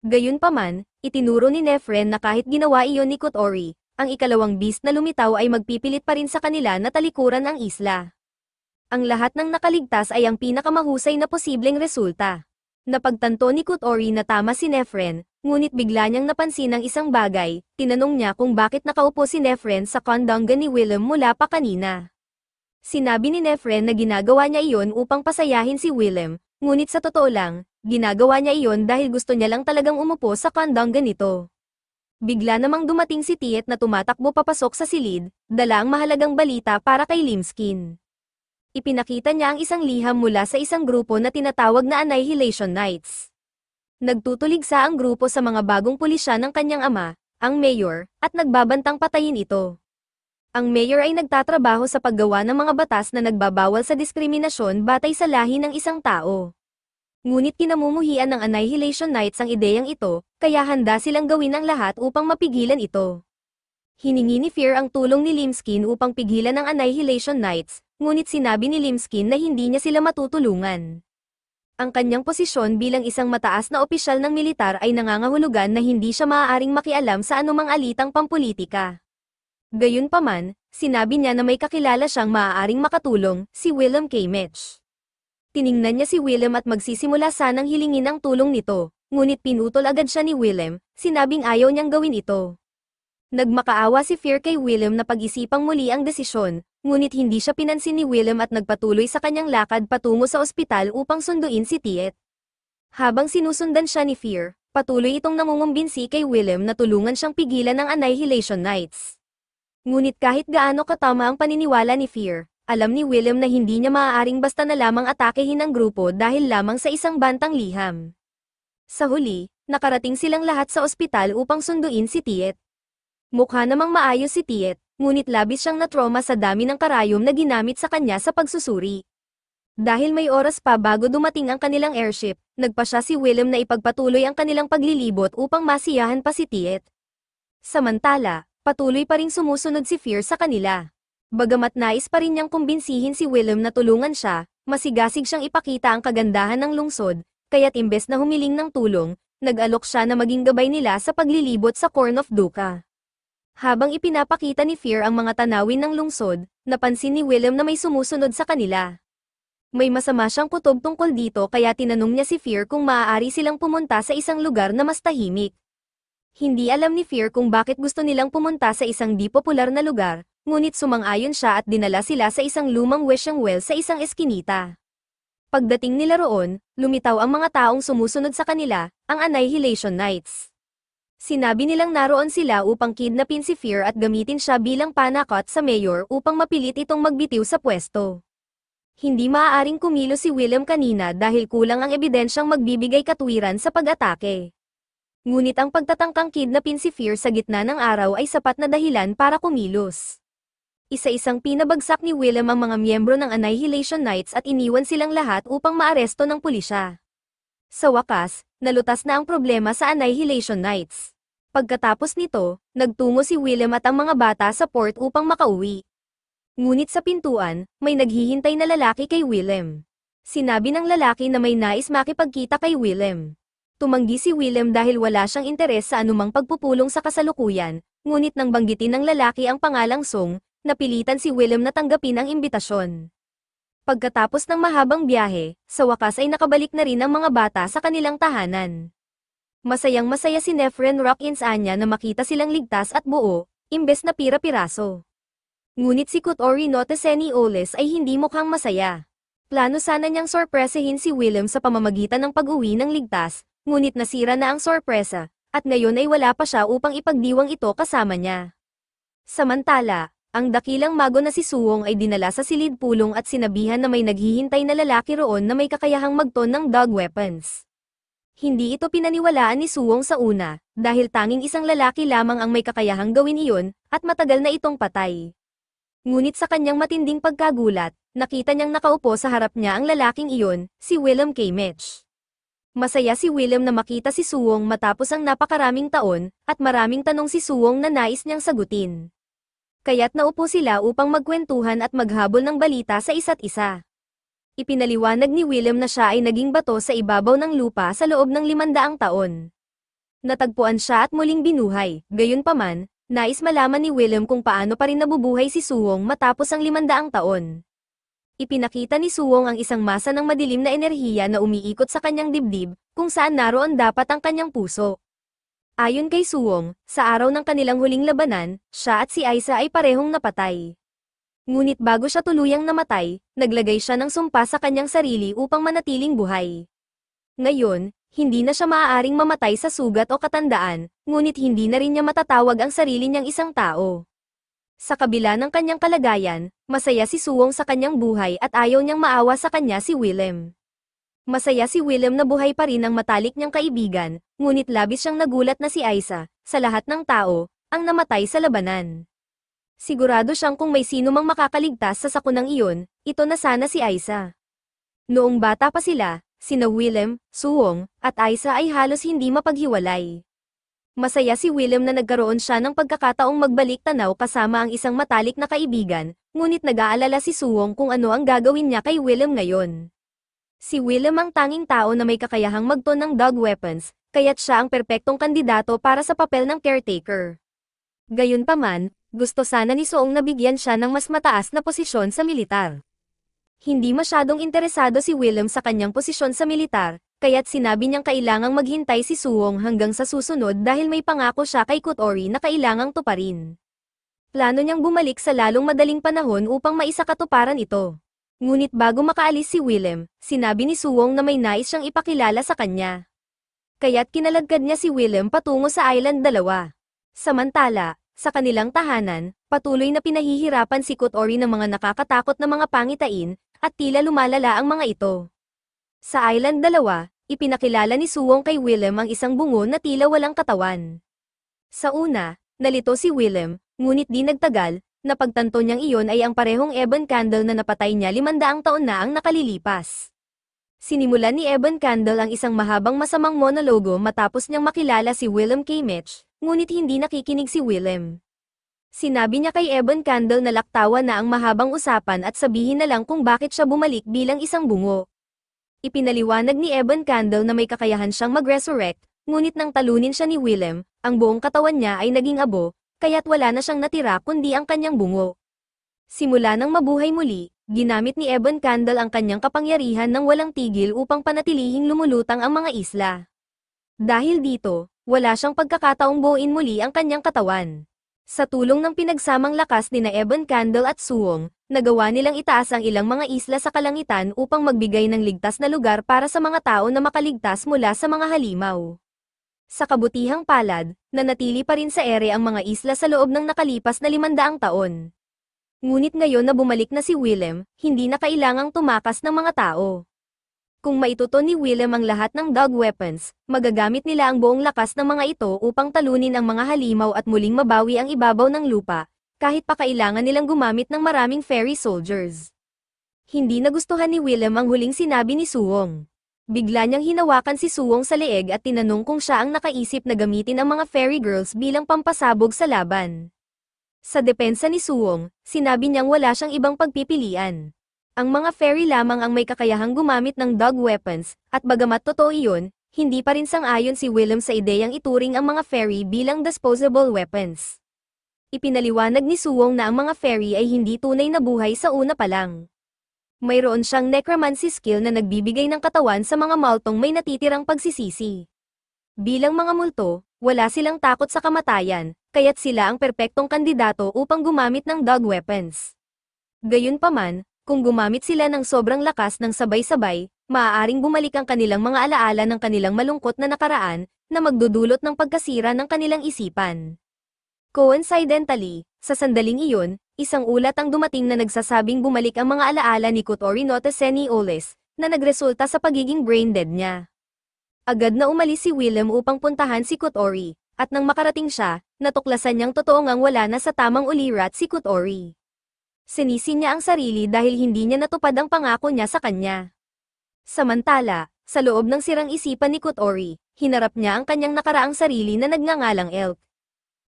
Gayunpaman, itinuro ni Nefren na kahit ginawa iyon ni Ori, ang ikalawang beast na lumitaw ay magpipilit pa rin sa kanila na talikuran ang isla. Ang lahat ng nakaligtas ay ang pinakamahusay na posibleng resulta. Napagtanto ni Ori na tama si Nefren, ngunit bigla niyang napansin ang isang bagay, tinanong niya kung bakit nakaupo si Nefren sa kondongan ni William mula pa kanina. Sinabi ni Nefren na ginagawa niya iyon upang pasayahin si William, ngunit sa totoo lang, ginagawa niya iyon dahil gusto niya lang talagang umupo sa kondongan nito. Bigla namang dumating si Tiet na tumatakbo papasok sa silid, dala ang mahalagang balita para kay Limskin. Ipinakita niya ang isang liham mula sa isang grupo na tinatawag na Annihilation Knights. Nagtutuligsa ang grupo sa mga bagong pulisya ng kanyang ama, ang mayor, at nagbabantang patayin ito. Ang mayor ay nagtatrabaho sa paggawa ng mga batas na nagbabawal sa diskriminasyon batay sa lahi ng isang tao. Ngunit kinamumuhian ng Annihilation Knights ang ideyang ito, kaya handa silang gawin ang lahat upang mapigilan ito. Hiningi ni Fear ang tulong ni Limskin upang pigilan ang Annihilation Knights, ngunit sinabi ni Limskin na hindi niya sila matutulungan. Ang kanyang posisyon bilang isang mataas na opisyal ng militar ay nangangahulugan na hindi siya maaaring makialam sa anumang alitang pampulitika. Gayunpaman, sinabi niya na may kakilala siyang maaaring makatulong, si William K. Mitch. Tiningnan niya si William at magsisimula sanang hilingin ang tulong nito, ngunit pinutol agad siya ni William, sinabing ayaw niyang gawin ito. Nagmakaawa si Fear kay William na pag-isipang muli ang desisyon, ngunit hindi siya pinansin ni William at nagpatuloy sa kanyang lakad patungo sa ospital upang sunduin si Tiet. Habang sinusundan siya ni Fear, patuloy itong nangungumbinsi kay William na tulungan siyang pigilan ng Annihilation Knights. Ngunit kahit gaano katama ang paniniwala ni Fear, alam ni William na hindi niya maaaring basta na lamang atakehin ang grupo dahil lamang sa isang bantang liham. Sa huli, nakarating silang lahat sa ospital upang sunduin si Tiet. Mukha namang maayos si Tiet, ngunit labis siyang na-trauma sa dami ng karayom na ginamit sa kanya sa pagsusuri. Dahil may oras pa bago dumating ang kanilang airship, nagpa siya si William na ipagpatuloy ang kanilang paglilibot upang masiyahan pa si Tiet. Samantala, patuloy pa ring sumusunod si Fear sa kanila. Bagamat nais pa rin niyang kumbinsihin si William na tulungan siya, masigasig siyang ipakita ang kagandahan ng lungsod, kaya't imbes na humiling ng tulong, nag-alok siya na maging gabay nila sa paglilibot sa Corn of Duca. Habang ipinapakita ni Fear ang mga tanawin ng lungsod, napansin ni William na may sumusunod sa kanila. May masama siyang kutob tungkol dito kaya tinanong niya si Fear kung maaari silang pumunta sa isang lugar na mas tahimik. Hindi alam ni Fear kung bakit gusto nilang pumunta sa isang di popular na lugar, ngunit sumang-ayon siya at dinala sila sa isang lumang wishing well sa isang eskinita. Pagdating nila roon, lumitaw ang mga taong sumusunod sa kanila, ang Annihilation Knights. Sinabi nilang naroon sila upang kidnapin si Fear at gamitin siya bilang panakot sa mayor upang mapilit itong magbitiw sa pwesto. Hindi maaaring kumilos si William kanina dahil kulang ang ebidensyang magbibigay katwiran sa pag-atake. Ngunit ang pagtatangkang kidnapin si Fear sa gitna ng araw ay sapat na dahilan para kumilos. Isa-isang pinabagsak ni William ang mga miyembro ng Annihilation Knights at iniwan silang lahat upang maaresto ng pulisya. Sa wakas, nalutas na ang problema sa Annihilation Knights. Pagkatapos nito, nagtungo si William at ang mga bata sa port upang makauwi. Ngunit sa pintuan, may naghihintay na lalaki kay William. Sinabi ng lalaki na may nais makipagkita kay William. Tumanggi si William dahil wala siyang interes sa anumang pagpupulong sa kasalukuyan, ngunit nang banggitin ng lalaki ang pangalang Song, napilitan si William na tanggapin ang imbitasyon. Pagkatapos ng mahabang biyahe, sa wakas ay nakabalik na rin ang mga bata sa kanilang tahanan. Masayang-masaya si Nefren Rockins Anya na makita silang ligtas at buo, imbes na pira-piraso. Ngunit si Kotori no Teseni Oles ay hindi mukhang masaya. Plano sana niyang sorpresahin si William sa pamamagitan ng pag-uwi ng ligtas, ngunit nasira na ang sorpresa, at ngayon ay wala pa siya upang ipagdiwang ito kasama niya. Samantala, ang dakilang mago na si Suwong ay dinala sa silid pulong at sinabihan na may naghihintay na lalaki roon na may kakayahang magton ng dog weapons. Hindi ito pinaniwalaan ni Suwong sa una, dahil tanging isang lalaki lamang ang may kakayahang gawin iyon, at matagal na itong patay. Ngunit sa kanyang matinding pagkagulat, nakita niyang nakaupo sa harap niya ang lalaking iyon, si William K. Mitch. Masaya si William na makita si Suwong matapos ang napakaraming taon, at maraming tanong si Suwong na nais niyang sagutin. Kaya't naupo sila upang magkwentuhan at maghabol ng balita sa isa't isa. Ipinaliwanag ni William na siya ay naging bato sa ibabaw ng lupa sa loob ng 500 taon. Natagpuan siya at muling binuhay, gayunpaman, nais malaman ni William kung paano pa rin nabubuhay si Suwong matapos ang 500 taon. Ipinakita ni Suwong ang isang masa ng madilim na enerhiya na umiikot sa kanyang dibdib, kung saan naroon dapat ang kanyang puso. Ayon kay Suwong, sa araw ng kanilang huling labanan, siya at si Aiza ay parehong napatay. Ngunit bago siya tuluyang namatay, naglagay siya ng sumpa sa kanyang sarili upang manatiling buhay. Ngayon, hindi na siya maaaring mamatay sa sugat o katandaan, ngunit hindi na rin niya matatawag ang sarili niyang isang tao. Sa kabila ng kanyang kalagayan, masaya si Suwong sa kanyang buhay at ayaw niyang maawa sa kanya si William. Masaya si William na buhay pa rin ang matalik niyang kaibigan, ngunit labis siyang nagulat na si Aiza, sa lahat ng tao, ang namatay sa labanan. Sigurado siyang kung may sino mang makakaligtas sa sakunang iyon, ito na sana si Aiza. Noong bata pa sila, sina William, Suwong, at Aiza ay halos hindi mapaghiwalay. Masaya si William na nagkaroon siya ng pagkakataong magbalik tanaw kasama ang isang matalik na kaibigan, ngunit nag-aalala si Suwong kung ano ang gagawin niya kay William ngayon. Si William ang tanging tao na may kakayahang magton ng dog weapons, kaya't siya ang perpektong kandidato para sa papel ng caretaker. Gayunpaman, gusto sana ni Suong na bigyan siya ng mas mataas na posisyon sa militar. Hindi masyadong interesado si William sa kanyang posisyon sa militar, kaya't sinabi niyang kailangang maghintay si Suong hanggang sa susunod dahil may pangako siya kay Kotori na kailangang tuparin. Plano niyang bumalik sa lalong madaling panahon upang maisakatuparan ito. Ngunit bago makaalis si William, sinabi ni Suwong na may nais siyang ipakilala sa kanya. Kaya't kinaladkad niya si William patungo sa Island 2. Samantala, sa kanilang tahanan, patuloy na pinahihirapan si Kotori ng mga nakakatakot na mga pangitain, at tila lumalala ang mga ito. Sa Island 2, ipinakilala ni Suwong kay William ang isang bungo na tila walang katawan. Sa una, nalito si William, ngunit di nagtagal, napagtanto niyang iyon ay ang parehong Ebon Candle na napatay niya 500 taon na ang nakalilipas. Sinimulan ni Ebon Candle ang isang mahabang masamang monologo matapos niyang makilala si William K. Mitch, ngunit hindi nakikinig si William. Sinabi niya kay Ebon Candle na laktawan na ang mahabang usapan at sabihin na lang kung bakit siya bumalik bilang isang bungo. Ipinaliwanag ni Ebon Candle na may kakayahan siyang mag-resurrect, ngunit nang talunin siya ni William, ang buong katawan niya ay naging abo, kaya't wala na siyang natira kundi ang kanyang bungo. Simula nang mabuhay muli, ginamit ni Ebon Candle ang kanyang kapangyarihan ng walang tigil upang panatilihing lumulutang ang mga isla. Dahil dito, wala siyang pagkakataong buuin muli ang kanyang katawan. Sa tulong ng pinagsamang lakas ni Ebon Candle at Suwong, nagawa nilang itaas ang ilang mga isla sa kalangitan upang magbigay ng ligtas na lugar para sa mga tao na makaligtas mula sa mga halimaw. Sa kabutihang palad, nanatili pa rin sa ere ang mga isla sa loob ng nakalipas na 500 taon. Ngunit ngayon na bumalik na si Willem, hindi na kailangang tumakas ng mga tao. Kung maituto ni Willem ang lahat ng dog weapons, magagamit nila ang buong lakas ng mga ito upang talunin ang mga halimaw at muling mabawi ang ibabaw ng lupa, kahit pa kailangan nilang gumamit ng maraming fairy soldiers. Hindi nagustuhan ni Willem ang huling sinabi ni Suwong. Bigla niyang hinawakan si Suwong sa leeg at tinanong kung siya ang nakaisip na gamitin ang mga fairy girls bilang pampasabog sa laban. Sa depensa ni Suwong, sinabi niyang wala siyang ibang pagpipilian. Ang mga fairy lamang ang may kakayahang gumamit ng dog weapons, at bagamat totoo iyon, hindi pa rin sang-ayon si Willem sa ideyang ituring ang mga fairy bilang disposable weapons. Ipinaliwanag ni Suwong na ang mga fairy ay hindi tunay na buhay sa una pa lang. Mayroon siyang necromancy skill na nagbibigay ng katawan sa mga multong may natitirang pagsisisi. Bilang mga multo, wala silang takot sa kamatayan, kaya't sila ang perpektong kandidato upang gumamit ng dog weapons. Gayunpaman, kung gumamit sila ng sobrang lakas ng sabay-sabay, maaaring bumalik ang kanilang mga alaala ng kanilang malungkot na nakaraan, na magdudulot ng pagkasira ng kanilang isipan. Coincidentally, sa sandaling iyon, isang ulat ang dumating na nagsasabing bumalik ang mga alaala ni Kotori no Tesenioles, na nagresulta sa pagiging brain dead niya. Agad na umalis si Willem upang puntahan si Kotori, at nang makarating siya, natuklasan niyang totoo ngang wala na sa tamang ulirat si Kotori. Sinisi niya ang sarili dahil hindi niya natupad ang pangako niya sa kanya. Samantala, sa loob ng sirang isipan ni Kotori, hinarap niya ang kanyang nakaraang sarili na nagngangalang Elk.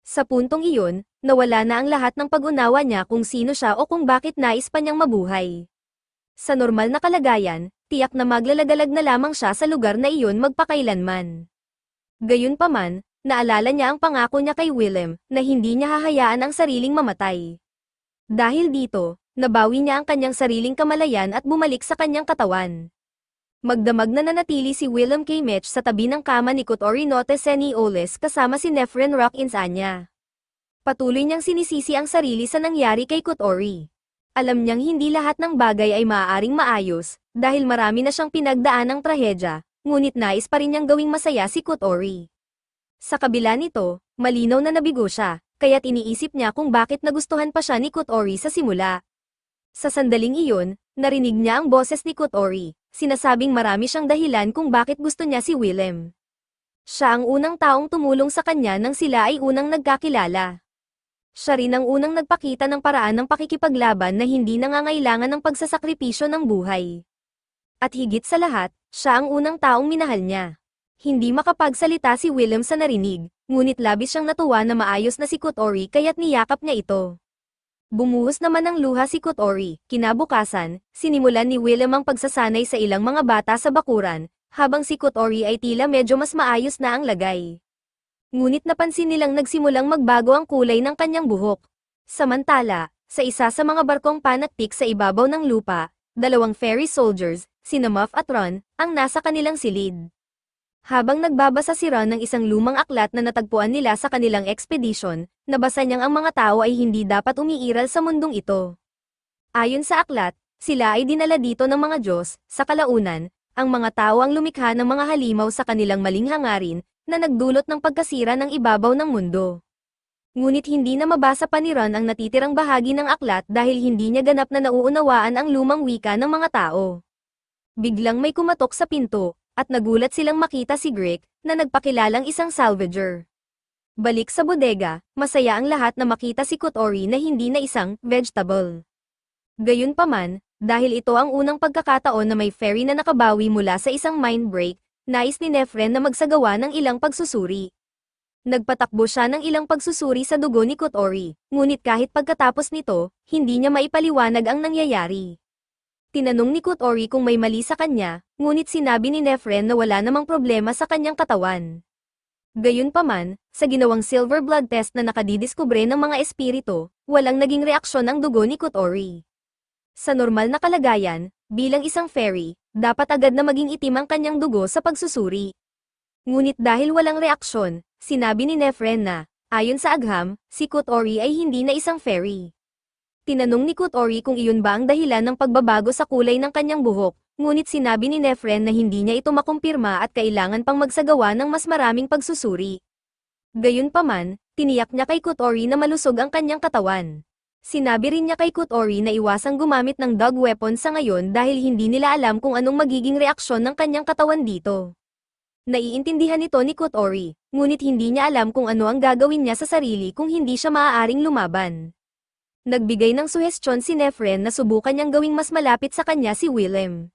Sa puntong iyon, nawala na ang lahat ng pag-unawa niya kung sino siya o kung bakit nais pa niyang mabuhay. Sa normal na kalagayan, tiyak na maglalagalag na lamang siya sa lugar na iyon magpakailanman. Gayunpaman, naalala niya ang pangako niya kay Willem, na hindi niya hahayaan ang sariling mamatay. Dahil dito, nabawi niya ang kanyang sariling kamalayan at bumalik sa kanyang katawan. Magdamag na nanatili si Willem K. Mitch sa tabi ng kama ni Kotori no Tesenioles kasama si Nefren Rock Insanya. Patuloy niyang sinisisi ang sarili sa nangyari kay Kotori. Alam niyang hindi lahat ng bagay ay maaaring maayos, dahil marami na siyang pinagdaan ng trahedya, ngunit nais pa rin niyang gawing masaya si Kotori. Sa kabila nito, malinaw na nabigo siya, kaya't iniisip niya kung bakit nagustuhan pa siya ni Kotori sa simula. Sa sandaling iyon, narinig niya ang boses ni Kotori, sinasabing marami siyang dahilan kung bakit gusto niya si Willem. Siya ang unang taong tumulong sa kanya nang sila ay unang nagkakilala. Siya rin ang unang nagpakita ng paraan ng pakikipaglaban na hindi nangangailangan ng pagsasakripisyo ng buhay. At higit sa lahat, siya ang unang taong minahal niya. Hindi makapagsalita si Willem sa narinig, ngunit labis siyang natuwa na maayos na si Kotori kaya't niyakap niya ito. Bumuhos naman ng luha si Kotori. Kinabukasan, sinimulan ni Willem ang pagsasanay sa ilang mga bata sa bakuran, habang si Kotori ay tila medyo mas maayos na ang lagay. Ngunit napansin nilang nagsimulang magbago ang kulay ng kanyang buhok. Samantala, sa isa sa mga barkong panaktik sa ibabaw ng lupa, dalawang fairy soldiers, sina Muff at Ron, ang nasa kanilang silid. Habang nagbabasa si Ron ng isang lumang aklat na natagpuan nila sa kanilang ekspedisyon, nabasa niyang ang mga tao ay hindi dapat umiiral sa mundong ito. Ayon sa aklat, sila ay dinala dito ng mga Diyos, sa kalaunan, ang mga tao ang lumikha ng mga halimaw sa kanilang maling hangarin, na nagdulot ng pagkasira ng ibabaw ng mundo. Ngunit hindi na mabasa pa ni Ron ang natitirang bahagi ng aklat dahil hindi niya ganap na nauunawaan ang lumang wika ng mga tao. Biglang may kumatok sa pinto, at nagulat silang makita si Greg, na nagpakilalang isang salvager. Balik sa bodega, masaya ang lahat na makita si Kotori na hindi na isang vegetable. Gayunpaman, dahil ito ang unang pagkakataon na may fairy na nakabawi mula sa isang mind break, nais ni Nefren na magsagawa ng ilang pagsusuri. Nagpatakbo siya ng ilang pagsusuri sa dugo ni Kotori, ngunit kahit pagkatapos nito, hindi niya maipaliwanag ang nangyayari. Tinanong ni Kotori kung may mali sa kanya, ngunit sinabi ni Nefren na wala namang problema sa kanyang katawan. Gayunpaman, sa ginawang silver blood test na nakadidiskubre ng mga espiritu, walang naging reaksyon ang dugo ni Kotori. Sa normal na kalagayan, bilang isang fairy, dapat agad na maging itim ang kanyang dugo sa pagsusuri. Ngunit dahil walang reaksyon, sinabi ni Nefren na, ayon sa agham, si Kotori ay hindi na isang fairy. Tinanong ni Kotori kung iyon ba ang dahilan ng pagbabago sa kulay ng kanyang buhok, ngunit sinabi ni Nefren na hindi niya ito makumpirma at kailangan pang magsagawa ng mas maraming pagsusuri. Gayunpaman, tiniyak niya kay Kotori na malusog ang kanyang katawan. Sinabi rin niya kay Kotori na iwasang gumamit ng dog weapon sa ngayon dahil hindi nila alam kung anong magiging reaksyon ng kanyang katawan dito. Naiintindihan ito ni Kotori, ngunit hindi niya alam kung ano ang gagawin niya sa sarili kung hindi siya maaaring lumaban. Nagbigay ng suhestyon si Nefren na subukan niyang gawing mas malapit sa kanya si Willem.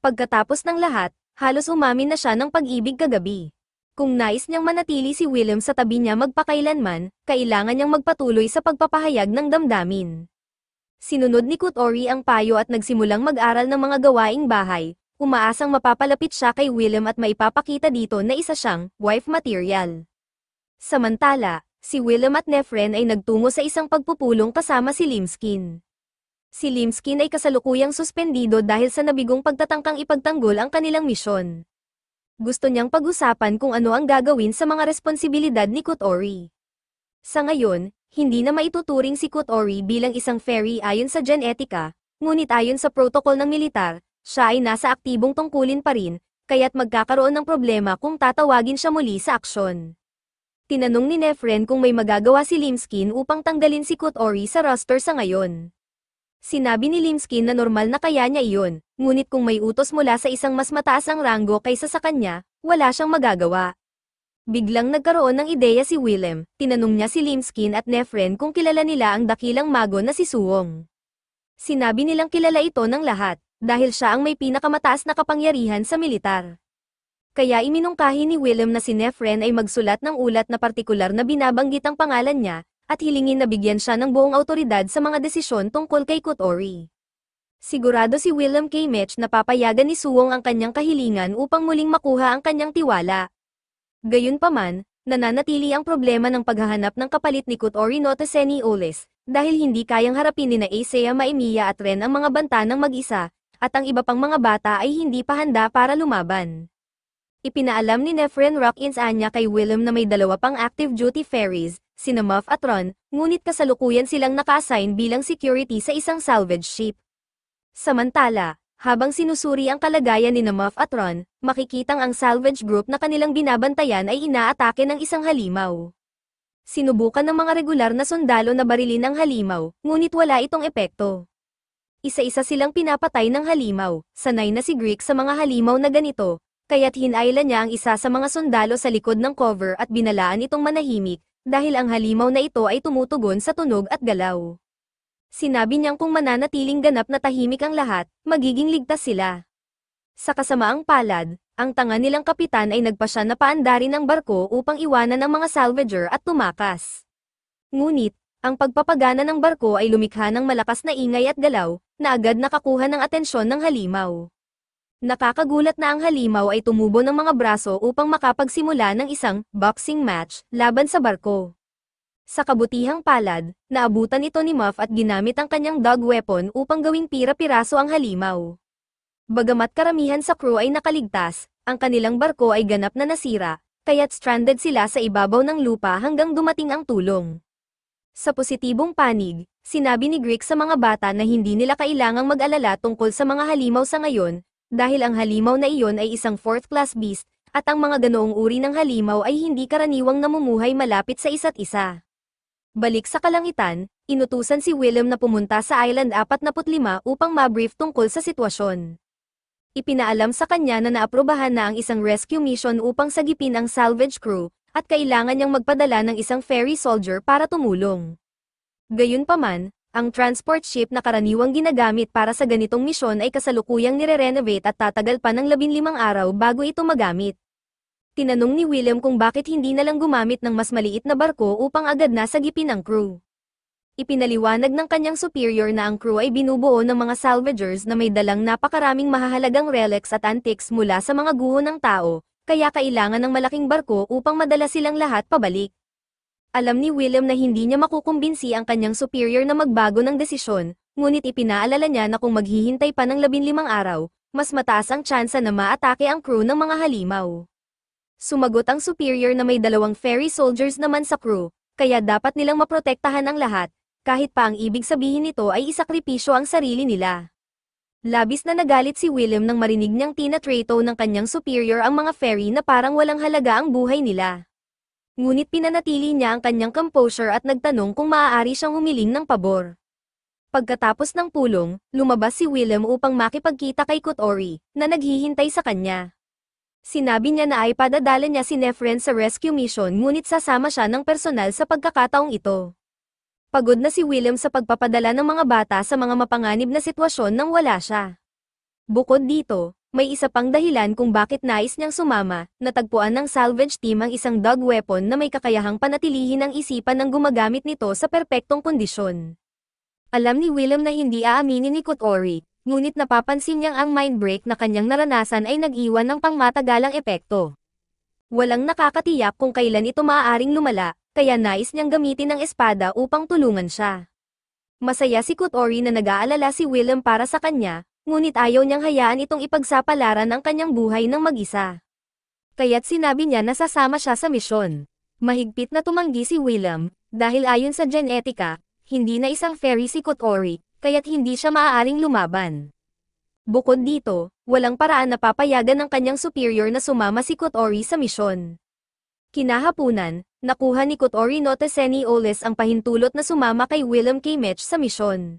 Pagkatapos ng lahat, halos umamin na siya ng pag-ibig kagabi. Kung nais niyang manatili si Willem sa tabi niya magpakailanman, kailangan niyang magpatuloy sa pagpapahayag ng damdamin. Sinunod ni Kotori ang payo at nagsimulang mag-aral ng mga gawaing bahay, umaasang mapapalapit siya kay Willem at maipapakita dito na isa siyang wife material. Samantala, si Willem at Nefren ay nagtungo sa isang pagpupulong kasama si Limskin. Si Limskin ay kasalukuyang suspendido dahil sa nabigong pagtatangkang ipagtanggol ang kanilang misyon. Gusto niyang pag-usapan kung ano ang gagawin sa mga responsibilidad ni Kotori. Sa ngayon, hindi na maituturing si Kotori bilang isang fairy ayon sa genetika, ngunit ayon sa protocol ng militar, siya ay nasa aktibong tungkulin pa rin, kaya't magkakaroon ng problema kung tatawagin siya muli sa aksyon. Tinanong ni Nefren kung may magagawa si Limskin upang tanggalin si Kotori sa roster sa ngayon. Sinabi ni Limskin na normal na kaya niya iyon, ngunit kung may utos mula sa isang mas mataas ang ranggo kaysa sa kanya, wala siyang magagawa. Biglang nagkaroon ng ideya si Willem, tinanong niya si Limskin at Nefren kung kilala nila ang dakilang mago na si Suwong. Sinabi nilang kilala ito ng lahat, dahil siya ang may pinakamataas na kapangyarihan sa militar. Kaya iminungkahi ni Willem na si Nefren ay magsulat ng ulat na partikular na binabanggit ang pangalan niya, at hilingin na bigyan siya ng buong autoridad sa mga desisyon tungkol kay Kotori. Sigurado si Willem K. Mitch na papayagan ni Suwong ang kanyang kahilingan upang muling makuha ang kanyang tiwala. Gayunpaman, nananatili ang problema ng paghahanap ng kapalit ni Kotori no Teseni Oles, dahil hindi kayang harapin ni na Isaiah Maemiya at Ren ang mga banta ng mag-isa, at ang iba pang mga bata ay hindi pa handa para lumaban. Ipinaalam ni Nefren Rock-ins Anya kay Willem na may dalawa pang active duty fairies, sina Muff at Ron, ngunit kasalukuyan silang naka-assign bilang security sa isang salvage ship. Samantala, habang sinusuri ang kalagayan ni Muff at Ron, makikitang ang salvage group na kanilang binabantayan ay inaatake ng isang halimaw. Sinubukan ng mga regular na sundalo na barilin ang halimaw, ngunit wala itong epekto. Isa-isa silang pinapatay ng halimaw, sanay na si Greek sa mga halimaw na ganito, kaya't hinayla niya ang isa sa mga sundalo sa likod ng cover at binalaan itong manahimik, dahil ang halimaw na ito ay tumutugon sa tunog at galaw. Sinabi niyang kung mananatiling ganap na tahimik ang lahat, magiging ligtas sila. Sa kasamaang palad, ang tanga nilang kapitan ay nagpasya na paandarin ang barko upang iwanan ang mga salvager at tumakas. Ngunit, ang pagpapagana ng barko ay lumikha ng malakas na ingay at galaw, na agad nakakuha ng atensyon ng halimaw. Nakakagulat na ang halimaw ay tumubo ng mga braso upang makapagsimula ng isang boxing match laban sa barko. Sa kabutihang palad, naabutan ito ni Muff at ginamit ang kanyang dog weapon upang gawing pira-piraso ang halimaw. Bagamat karamihan sa crew ay nakaligtas, ang kanilang barko ay ganap na nasira, kaya't stranded sila sa ibabaw ng lupa hanggang dumating ang tulong. Sa positibong panig, sinabi ni Greek sa mga bata na hindi nila kailangang mag-alala tungkol sa mga halimaw sa ngayon, dahil ang halimaw na iyon ay isang fourth-class beast, at ang mga ganoong uri ng halimaw ay hindi karaniwang namumuhay malapit sa isa't isa. Balik sa kalangitan, inutusan si Willem na pumunta sa Island 45 upang mabrief tungkol sa sitwasyon. Ipinaalam sa kanya na naaprubahan na ang isang rescue mission upang sagipin ang salvage crew, at kailangan niyang magpadala ng isang ferry soldier para tumulong. Gayunpaman, ang transport ship na karaniwang ginagamit para sa ganitong misyon ay kasalukuyang nire-renovate at tatagal pa ng 15 araw bago ito magamit. Tinanong ni Willem kung bakit hindi na lang gumamit ng mas maliit na barko upang agad na sagipin ang crew. Ipinaliwanag ng kanyang superior na ang crew ay binubuo ng mga salvagers na may dalang napakaraming mahahalagang relics at antiques mula sa mga guho ng tao, kaya kailangan ng malaking barko upang madala silang lahat pabalik. Alam ni Willem na hindi niya makukumbinsi ang kanyang superior na magbago ng desisyon, ngunit ipinaalala niya na kung maghihintay pa ng 15 araw, mas mataas ang tsansa na maatake ang crew ng mga halimaw. Sumagot ang superior na may 2 ferry soldiers naman sa crew, kaya dapat nilang maprotektahan ang lahat, kahit pa ang ibig sabihin nito ay isakripisyo ang sarili nila. Labis na nagalit si Willem nang marinig niyang tinatrato ng kanyang superior ang mga fairy na parang walang halaga ang buhay nila. Ngunit pinanatili niya ang kanyang composure at nagtanong kung maaari siyang humiling ng pabor. Pagkatapos ng pulong, lumabas si Willem upang makipagkita kay Kotori, na naghihintay sa kanya. Sinabi niya na ay padadala niya si Nefren sa rescue mission ngunit sasama siya ng personal sa pagkakataong ito. Pagod na si Willem sa pagpapadala ng mga bata sa mga mapanganib na sitwasyon nang wala siya. Bukod dito, may isa pang dahilan kung bakit nais niyang sumama, natagpuan ng salvage team ang isang dog weapon na may kakayahang panatilihin ang isipan ng gumagamit nito sa perpektong kondisyon. Alam ni Willem na hindi aaminin ni Kotori, ngunit napapansin niyang ang mind break na kanyang naranasan ay nag-iwan ng pangmatagalang epekto. Walang nakakatiyak kung kailan ito maaaring lumala, kaya nais niyang gamitin ang espada upang tulungan siya. Masaya si Kotori na nag-aalala si Willem para sa kanya, ngunit ayaw niyang hayaan itong ipagsapalaran ang kanyang buhay ng mag-isa. Kaya't sinabi niya na sasama siya sa misyon. Mahigpit na tumanggi si Willem, dahil ayon sa genetika, hindi na isang fairy si Kotori, kaya't hindi siya maaaring lumaban. Bukod dito, walang paraan na papayagan ng kanyang superior na sumama si Kotori sa misyon. Kinahapunan, nakuha ni Kotori no Teseni Oles ang pahintulot na sumama kay Willem K. Mech sa misyon.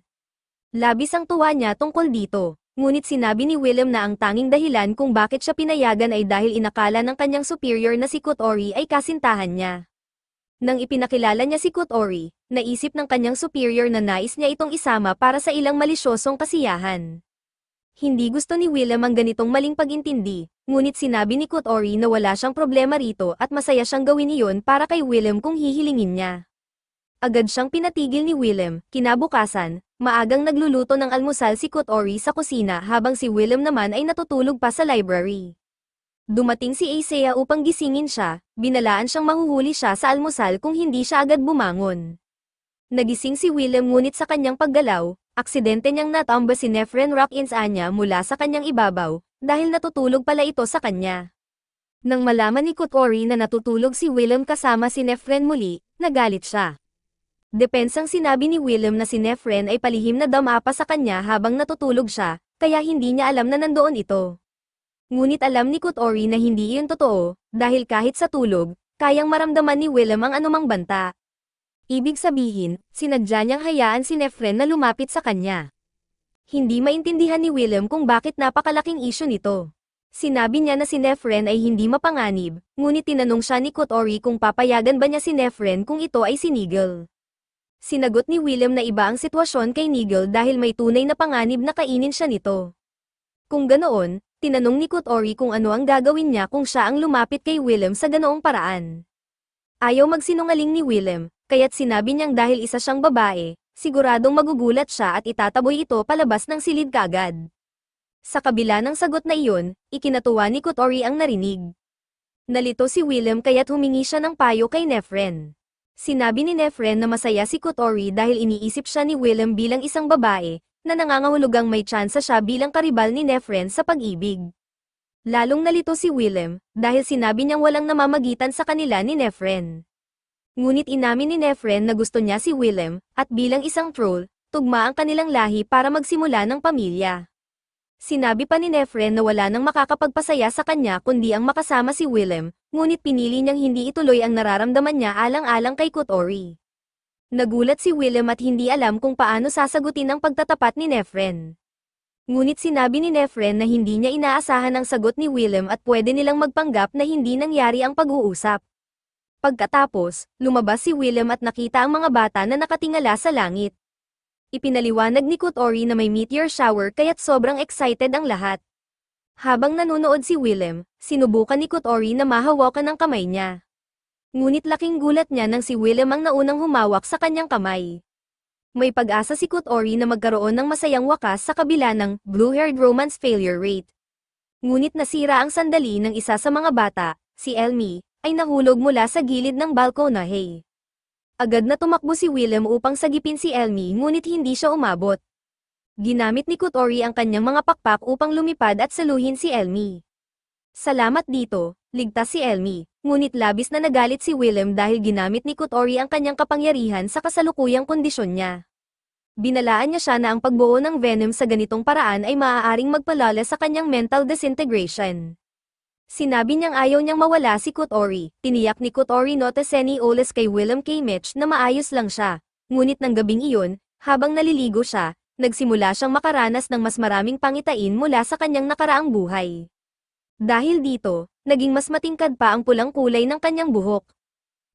Labis ang tuwa niya tungkol dito, ngunit sinabi ni Willem na ang tanging dahilan kung bakit siya pinayagan ay dahil inakala ng kanyang superior na si Kotori ay kasintahan niya. Nang ipinakilala niya si Kotori, naisip ng kanyang superior na nais niya itong isama para sa ilang malisyosong kasiyahan. Hindi gusto ni Willem ang ganitong maling pag-intindi, ngunit sinabi ni Kotori na wala siyang problema rito at masaya siyang gawin iyon para kay Willem kung hihilingin niya. Agad siyang pinatigil ni Willem. Kinabukasan, maagang nagluluto ng almusal si Kotori sa kusina habang si Willem naman ay natutulog pa sa library. Dumating si Isaiah upang gisingin siya, binalaan siyang mahuhuli siya sa almusal kung hindi siya agad bumangon. Nagising si Willem ngunit sa kanyang paggalaw, aksidente niyang natumba si Nefren Rockins Anya mula sa kanyang ibabaw, dahil natutulog pala ito sa kanya. Nang malaman ni Kotori na natutulog si Willem kasama si Nefren muli, nagalit siya. Depensang sinabi ni Willem na si Nefren ay palihim na damapa sa kanya habang natutulog siya, kaya hindi niya alam na nandoon ito. Ngunit alam ni Kotori na hindi iyon totoo, dahil kahit sa tulog, kayang maramdaman ni Willem ang anumang banta. Ibig sabihin, sinadya niyang hayaan si Nefren na lumapit sa kanya. Hindi maintindihan ni Willem kung bakit napakalaking isyu nito. Sinabi niya na si Nefren ay hindi mapanganib, ngunit tinanong siya ni Kotori kung papayagan ba niya si Nefren kung ito ay si Nigel. Sinagot ni Willem na iba ang sitwasyon kay Nigel dahil may tunay na panganib na kainin siya nito. Kung ganoon, tinanong ni Kotori kung ano ang gagawin niya kung siya ang lumapit kay Willem sa ganoong paraan. Ayaw magsinungaling ni Willem, kaya't sinabi niyang dahil isa siyang babae, siguradong magugulat siya at itataboy ito palabas ng silid kaagad. Sa kabila ng sagot na iyon, ikinatuwa ni Kotori ang narinig. Nalito si Willem kaya't humingi siya ng payo kay Nefren. Sinabi ni Nefren na masaya si Kotori dahil iniisip siya ni Willem bilang isang babae, na nangangahulugang may tsansa siya bilang karibal ni Nefren sa pag-ibig. Lalong nalito si Willem, dahil sinabi niyang walang namamagitan sa kanila ni Nefren. Ngunit inamin ni Nefren na gusto niya si Willem, at bilang isang troll, tugma ang kanilang lahi para magsimula ng pamilya. Sinabi pa ni Nefren na wala nang makakapagpasaya sa kanya kundi ang makasama si Willem, ngunit pinili niyang hindi ituloy ang nararamdaman niya alang-alang kay Kotori. Nagulat si Willem at hindi alam kung paano sasagutin ang pagtatapat ni Nefren. Ngunit sinabi ni Nefren na hindi niya inaasahan ang sagot ni Willem at pwede nilang magpanggap na hindi nangyari ang pag-uusap. Pagkatapos, lumabas si Willem at nakita ang mga bata na nakatingala sa langit. Ipinaliwanag ni Kotori na may meteor shower kaya't sobrang excited ang lahat. Habang nanonood si Willem, sinubukan ni Kotori na mahawakan ang kamay niya. Ngunit laking gulat niya nang si Willem ang naunang humawak sa kanyang kamay. May pag-asa si Kotori na magkaroon ng masayang wakas sa kabila ng blue-haired romance failure rate. Ngunit nasira ang sandali ng isa sa mga bata, si Elmi, ay nahulog mula sa gilid ng balkonahe. Agad na tumakbo si Willem upang sagipin si Elmi ngunit hindi siya umabot. Ginamit ni Kotori ang kanyang mga pakpak upang lumipad at saluhin si Elmi. Salamat dito, ligtas si Elmi, ngunit labis na nagalit si Willem dahil ginamit ni Kotori ang kanyang kapangyarihan sa kasalukuyang kondisyon niya. Binalaan niya siya na ang pagbuo ng venom sa ganitong paraan ay maaaring magpalala sa kanyang mental disintegration. Sinabi niyang ayaw niyang mawala si Kotori. Tiniyak ni Kotori Noteseni Oles kay Willem K. Mitch na maayos lang siya. Ngunit ng gabing iyon, habang naliligo siya, nagsimula siyang makaranas ng mas maraming pangitain mula sa kanyang nakaraang buhay. Dahil dito, naging mas matingkad pa ang pulang kulay ng kanyang buhok.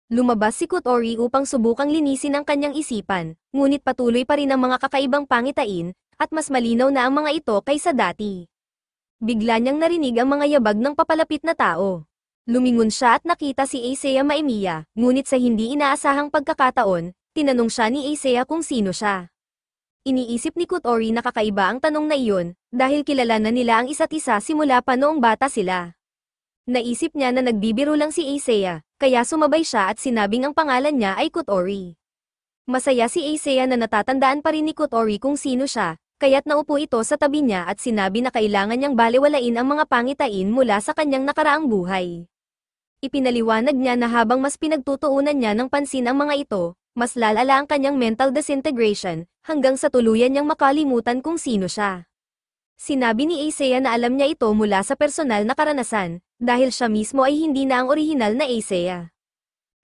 Lumabas si Kotori upang subukang linisin ang kanyang isipan, ngunit patuloy pa rin ang mga kakaibang pangitain, at mas malinaw na ang mga ito kaysa dati. Bigla niyang narinig ang mga yabag ng papalapit na tao. Lumingon siya at nakita si Isaiah Maemiya, ngunit sa hindi inaasahang pagkakataon, tinanong siya ni Isaiah kung sino siya. Iniisip ni Kotori na kakaiba ang tanong na iyon, dahil kilala na nila ang isa't isa simula pa noong bata sila. Naisip niya na nagbibiro lang si Isaiah, kaya sumabay siya at sinabing ang pangalan niya ay Kotori. Masaya si Isaiah na natatandaan pa rin ni Kotori kung sino siya, kaya't naupo ito sa tabi niya at sinabi na kailangan niyang balewalain ang mga pangitain mula sa kanyang nakaraang buhay. Ipinaliwanag niya na habang mas pinagtutuunan niya ng pansin ang mga ito, mas lalala ang kanyang mental disintegration, hanggang sa tuluyan niyang makalimutan kung sino siya. Sinabi ni Isaiah na alam niya ito mula sa personal na karanasan, dahil siya mismo ay hindi na ang orihinal na Isaiah.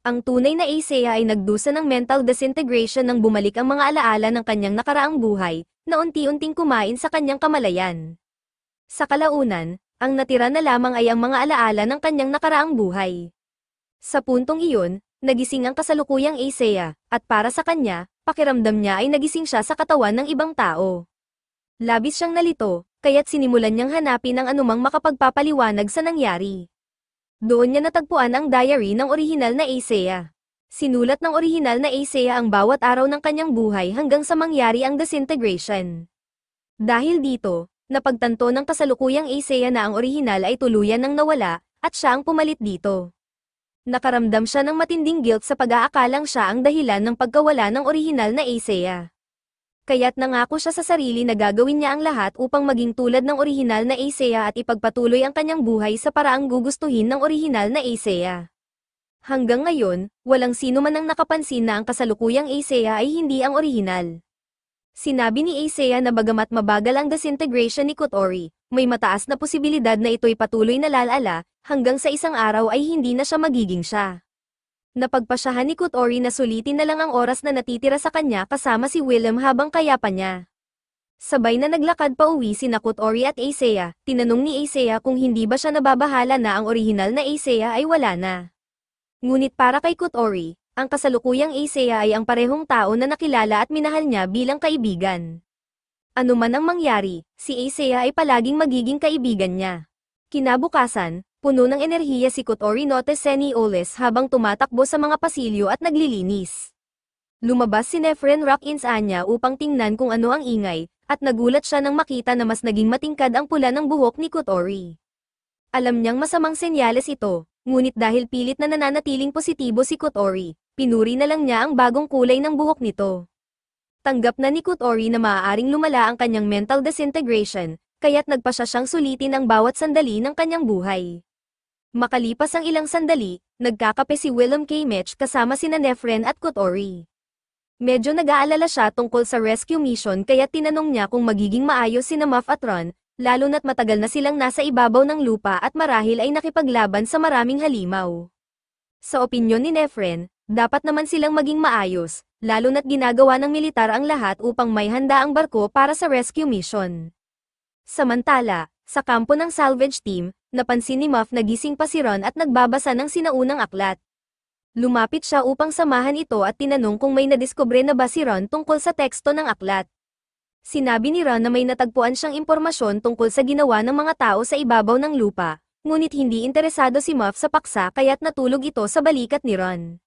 Ang tunay na Isaiah ay nagdusa ng mental disintegration nang bumalik ang mga alaala ng kanyang nakaraang buhay, na unti-unting kumain sa kanyang kamalayan. Sa kalaunan, ang natira na lamang ay ang mga alaala ng kanyang nakaraang buhay. Sa puntong iyon, nagising ang kasalukuyang Isaiah, at para sa kanya, pakiramdam niya ay nagising siya sa katawan ng ibang tao. Labis siyang nalito, kaya't sinimulan niyang hanapin ang anumang makapagpapaliwanag sa nangyari. Doon niya natagpuan ang diary ng orihinal na Isaiah. Sinulat ng orihinal na Isaiah ang bawat araw ng kanyang buhay hanggang sa mangyari ang disintegration. Dahil dito, napagtanto ng kasalukuyang Isaiah na ang orihinal ay tuluyan nang nawala, at siya ang pumalit dito. Nakaramdam siya ng matinding guilt sa pag-aakalang siya ang dahilan ng pagkawala ng orihinal na Isaiah. Kaya't nangako siya sa sarili na gagawin niya ang lahat upang maging tulad ng orihinal na Isaiah at ipagpatuloy ang kanyang buhay sa paraang gugustuhin ng orihinal na Isaiah. Hanggang ngayon, walang sino man ang nakapansin na ang kasalukuyang Isaiah ay hindi ang orihinal. Sinabi ni Isaiah na bagamat mabagal ang disintegration ni Kotori, may mataas na posibilidad na ito'y patuloy na lalala, hanggang sa isang araw ay hindi na siya magiging siya. Napagpasyahan ni Kotori na sulitin na lang ang oras na natitira sa kanya kasama si Willem habang kayapa niya. Sabay na naglakad pa uwi sina Kotori at Isaiah, tinanong ni Isaiah kung hindi ba siya nababahala na ang orihinal na Isaiah ay wala na. Ngunit para kay Kotori, ang kasalukuyang Isaiah ay ang parehong tao na nakilala at minahal niya bilang kaibigan. Ano man ang mangyari, si Isaiah ay palaging magiging kaibigan niya. Kinabukasan, puno ng enerhiya si Kotori Noteseni Oles habang tumatakbo sa mga pasilyo at naglilinis. Lumabas si Nefren Rockins Anya upang tingnan kung ano ang ingay, at nagulat siya nang makita na mas naging matingkad ang pula ng buhok ni Kotori. Alam niyang masamang senyales ito, ngunit dahil pilit na nananatiling positibo si Kotori, pinuri na lang niya ang bagong kulay ng buhok nito. Tanggap na ni Kotori na maaaring lumala ang kanyang mental disintegration, kaya't nagpasya siyang sulitin ang bawat sandali ng kanyang buhay. Makalipas ang ilang sandali, nagkakape si Willem K. Mitch kasama sina Nefren at Kotori. Medyo nag-aalala siya tungkol sa rescue mission kaya tinanong niya kung magiging maayos sina Muff at Ron, lalo na't matagal na silang nasa ibabaw ng lupa at marahil ay nakipaglaban sa maraming halimaw. Sa opinyon ni Nefren, dapat naman silang maging maayos, lalo na't ginagawa ng militar ang lahat upang may handa ang barko para sa rescue mission. Samantala, sa kampo ng salvage team, napansin ni Muff na gising pa si Ron at nagbabasa ng sinaunang aklat. Lumapit siya upang samahan ito at tinanong kung may nadiskubre na ba si Ron tungkol sa teksto ng aklat. Sinabi ni Ron na may natagpuan siyang impormasyon tungkol sa ginawa ng mga tao sa ibabaw ng lupa, ngunit hindi interesado si Muff sa paksa kaya't natulog ito sa balikat ni Ron.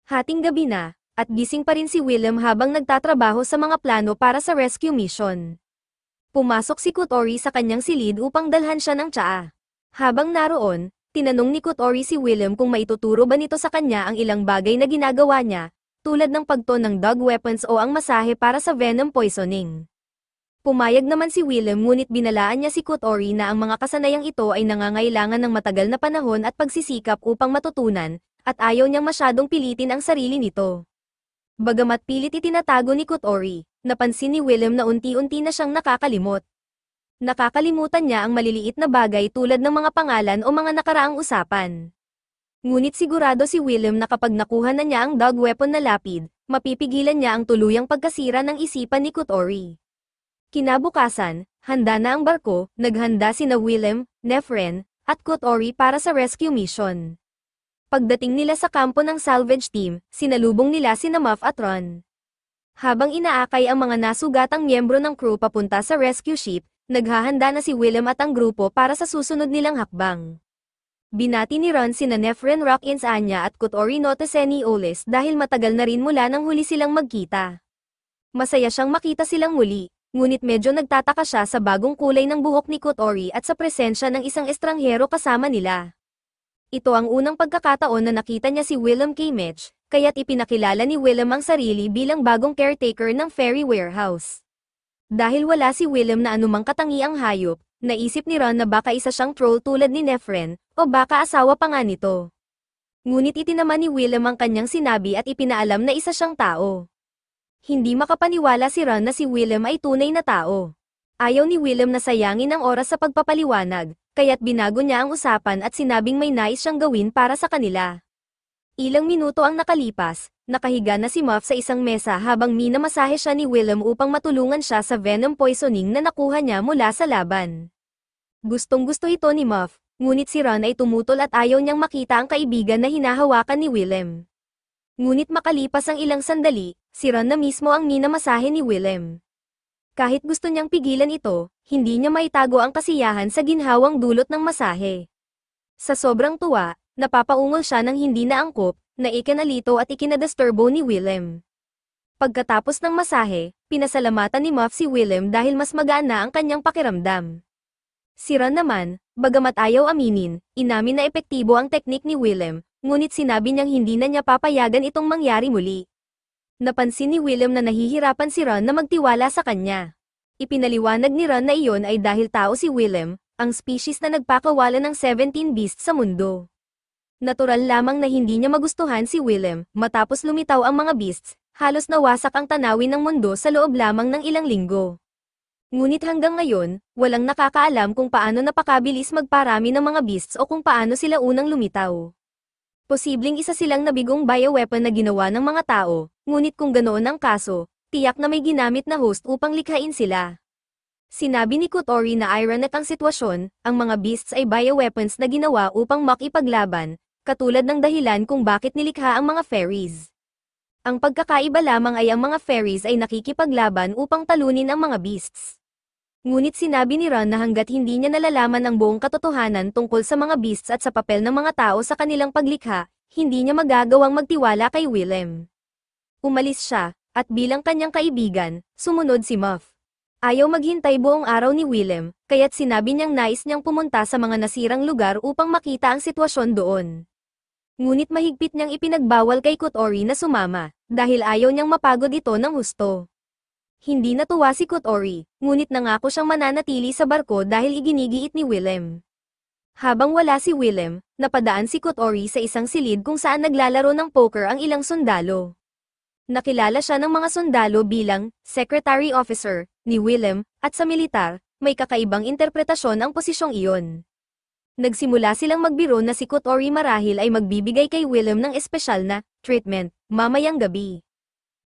Hating gabi na, at gising pa rin si Willem habang nagtatrabaho sa mga plano para sa rescue mission. Pumasok si Kotori sa kanyang silid upang dalhan siya ng tsaa. Habang naroon, tinanong ni Kotori si Willem kung maituturo ba nito sa kanya ang ilang bagay na ginagawa niya, tulad ng pagton ng dog weapons o ang masahe para sa venom poisoning. Pumayag naman si Willem ngunit binalaan niya si Kotori na ang mga kasanayang ito ay nangangailangan ng matagal na panahon at pagsisikap upang matutunan, at ayaw niyang masyadong pilitin ang sarili nito. Bagamat pilit itinatago ni Kotori, napansin ni Willem na unti-unti na siyang nakakalimot. Nakakalimutan niya ang maliliit na bagay tulad ng mga pangalan o mga nakaraang usapan. Ngunit sigurado si Willem na kapag nakuha na niya ang dog weapon na lapid, mapipigilan niya ang tuluyang pagkasira ng isipan ni Kotori. Kinabukasan, handa na ang barko, naghanda sina Willem, Nefren, at Kotori para sa rescue mission. Pagdating nila sa kampo ng salvage team, sinalubong nila sina Muff at Ron. Habang inaakay ang mga nasugatang miyembro ng crew papunta sa rescue ship, naghahanda na si Willem at ang grupo para sa susunod nilang hakbang. Binati ni Ron sina Nefren Rockins Anya at Kotori Noteseni Oles dahil matagal na rin mula nang huli silang magkita. Masaya siyang makita silang muli, ngunit medyo nagtataka siya sa bagong kulay ng buhok ni Kotori at sa presensya ng isang estranghero kasama nila. Ito ang unang pagkakataon na nakita niya si Willem K. Mitch, kaya't ipinakilala ni Willem ang sarili bilang bagong caretaker ng ferry warehouse. Dahil wala si Willem na anumang katangiang hayop, naisip ni Ron na baka isa siyang troll tulad ni Nefren, o baka asawa pa nga nito. Ngunit itinaman ni Willem ang kanyang sinabi at ipinaalam na isa siyang tao. Hindi makapaniwala si Ron na si Willem ay tunay na tao. Ayaw ni Willem na sayangin ang oras sa pagpapaliwanag, kaya't binago niya ang usapan at sinabing may nais siyang gawin para sa kanila. Ilang minuto ang nakalipas, nakahiga na si Muff sa isang mesa habang minamasahe siya ni Willem upang matulungan siya sa venom poisoning na nakuha niya mula sa laban. Gustong-gusto ito ni Muff, ngunit si Ron ay tumutol at ayaw niyang makita ang kaibigan na hinahawakan ni Willem. Ngunit makalipas ang ilang sandali, si Ron na mismo ang minamasahe ni Willem. Kahit gusto niyang pigilan ito, hindi niya maitago ang kasiyahan sa ginhawang dulot ng masahe. Sa sobrang tuwa, napapaungol siya ng hindi naangkop, na ikinalito at ikinadisturbo ni Willem. Pagkatapos ng masahe, pinasalamatan ni Muff si Willem dahil mas magaan na ang kanyang pakiramdam. Si Ron naman, bagamat ayaw aminin, inamin na epektibo ang teknik ni Willem, ngunit sinabi niyang hindi na niya papayagan itong mangyari muli. Napansin ni Willem na nahihirapan si Ron na magtiwala sa kanya. Ipinaliwanag ni Ron na iyon ay dahil tao si Willem, ang species na nagpakawala ng 17 beasts sa mundo. Natural lamang na hindi niya magustuhan si Willem, matapos lumitaw ang mga beasts, halos nawasak ang tanawin ng mundo sa loob lamang ng ilang linggo. Ngunit hanggang ngayon, walang nakakaalam kung paano napakabilis magparami ng mga beasts o kung paano sila unang lumitaw. Posibleng isa silang nabigong bioweapon na ginawa ng mga tao, ngunit kung ganoon ang kaso, tiyak na may ginamit na host upang likhain sila. Sinabi ni Kotori na ironic ang sitwasyon, ang mga beasts ay bioweapons na ginawa upang makipaglaban, katulad ng dahilan kung bakit nilikha ang mga fairies. Ang pagkakaiba lamang ay ang mga fairies ay nakikipaglaban upang talunin ang mga beasts. Ngunit sinabi ni Ron na hanggat hindi niya nalalaman ang buong katotohanan tungkol sa mga beasts at sa papel ng mga tao sa kanilang paglikha, hindi niya magagawang magtiwala kay Willem. Umalis siya, at bilang kanyang kaibigan, sumunod si Muff. Ayaw maghintay buong araw ni Willem, kaya't sinabi niyang nais niyang pumunta sa mga nasirang lugar upang makita ang sitwasyon doon. Ngunit mahigpit niyang ipinagbawal kay Kotori na sumama, dahil ayaw niyang mapagod ito ng husto. Hindi natuwa si Kotori, ngunit nangako siyang mananatili sa barko dahil iginigiit ni Willem. Habang wala si Willem, napadaan si Kotori sa isang silid kung saan naglalaro ng poker ang ilang sundalo. Nakilala siya ng mga sundalo bilang secretary officer ni Willem, at sa militar, may kakaibang interpretasyon ang posisyong iyon. Nagsimula silang magbiro na si Kotori marahil ay magbibigay kay Willem ng espesyal na treatment mamayang gabi.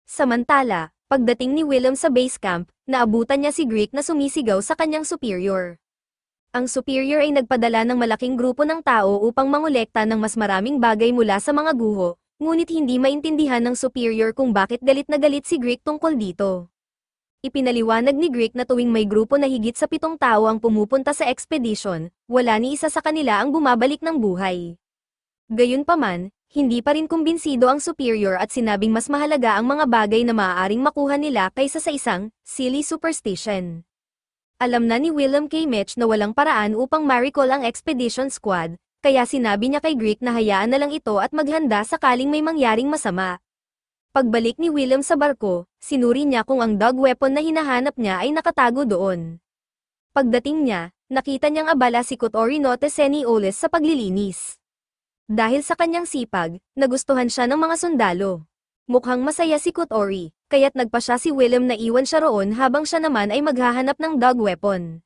Samantala, pagdating ni Willem sa base camp, naabutan niya si Greek na sumisigaw sa kanyang superior. Ang superior ay nagpadala ng malaking grupo ng tao upang mangolekta ng mas maraming bagay mula sa mga guho, ngunit hindi maintindihan ng superior kung bakit galit na galit si Greek tungkol dito. Ipinaliwanag ni Greek na tuwing may grupo na higit sa 7 tao ang pumupunta sa expedition, wala ni isa sa kanila ang bumabalik ng buhay. Gayunpaman, hindi pa rin kumbinsido ang superior at sinabing mas mahalaga ang mga bagay na maaaring makuha nila kaysa sa isang silly superstition. Alam na ni Willem K. Mitch na walang paraan upang ma-recall ang expedition squad, kaya sinabi niya kay Greek na hayaan na lang ito at maghanda sakaling may mangyaring masama. Pagbalik ni Willem sa barko, sinuri niya kung ang dog weapon na hinahanap niya ay nakatago doon. Pagdating niya, nakita niyang abala si Kotori Noteseni Oles sa paglilinis. Dahil sa kanyang sipag, nagustuhan siya ng mga sundalo. Mukhang masaya si Kotori, kaya't nagpa siya si Willem na iwan siya roon habang siya naman ay maghahanap ng dog weapon.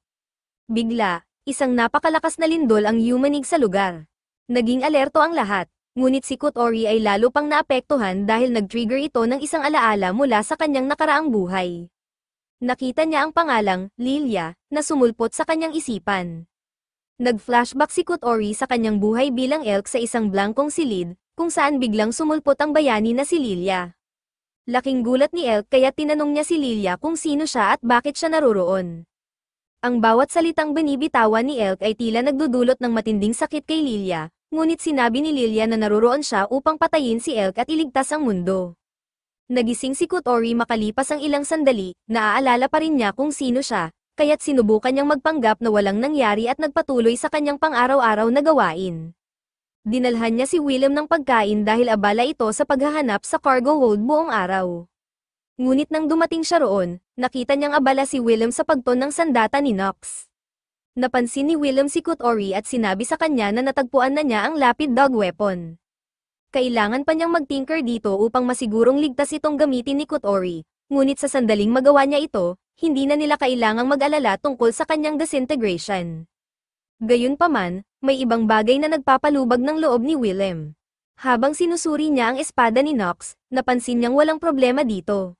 Bigla, isang napakalakas na lindol ang yumanig sa lugar. Naging alerto ang lahat, ngunit si Kotori ay lalo pang naapektuhan dahil nag-trigger ito ng isang alaala mula sa kanyang nakaraang buhay. Nakita niya ang pangalang, Lilia, na sumulpot sa kanyang isipan. Nag-flashback si Kotori sa kanyang buhay bilang elk sa isang blangkong silid, kung saan biglang sumulpot ang bayani na si Lilia. Laking gulat ni Elk kaya tinanong niya si Lilia kung sino siya at bakit siya naroroon. Ang bawat salitang binibitawan ni Elk ay tila nagdudulot ng matinding sakit kay Lilia, ngunit sinabi ni Lilia na naroroon siya upang patayin si Elk at iligtas ang mundo. Nagising si Kotori makalipas ang ilang sandali, naaalala pa rin niya kung sino siya, kaya't sinubukan niyang magpanggap na walang nangyari at nagpatuloy sa kanyang pang-araw-araw na gawain. Dinalhan niya si Willem ng pagkain dahil abala ito sa paghahanap sa cargo hold buong araw. Ngunit nang dumating siya roon, nakita niyang abala si Willem sa pagton ng sandata ni Nox. Napansin ni Willem si Kotori at sinabi sa kanya na natagpuan na niya ang lapid dog weapon. Kailangan pa niyang mag-tinker dito upang masigurong ligtas itong gamitin ni Kotori, ngunit sa sandaling magawa niya ito, hindi na nila kailangang mag-alala tungkol sa kanyang disintegration. Gayunpaman, may ibang bagay na nagpapalubag ng loob ni Willem. Habang sinusuri niya ang espada ni Nox, napansin niyang walang problema dito.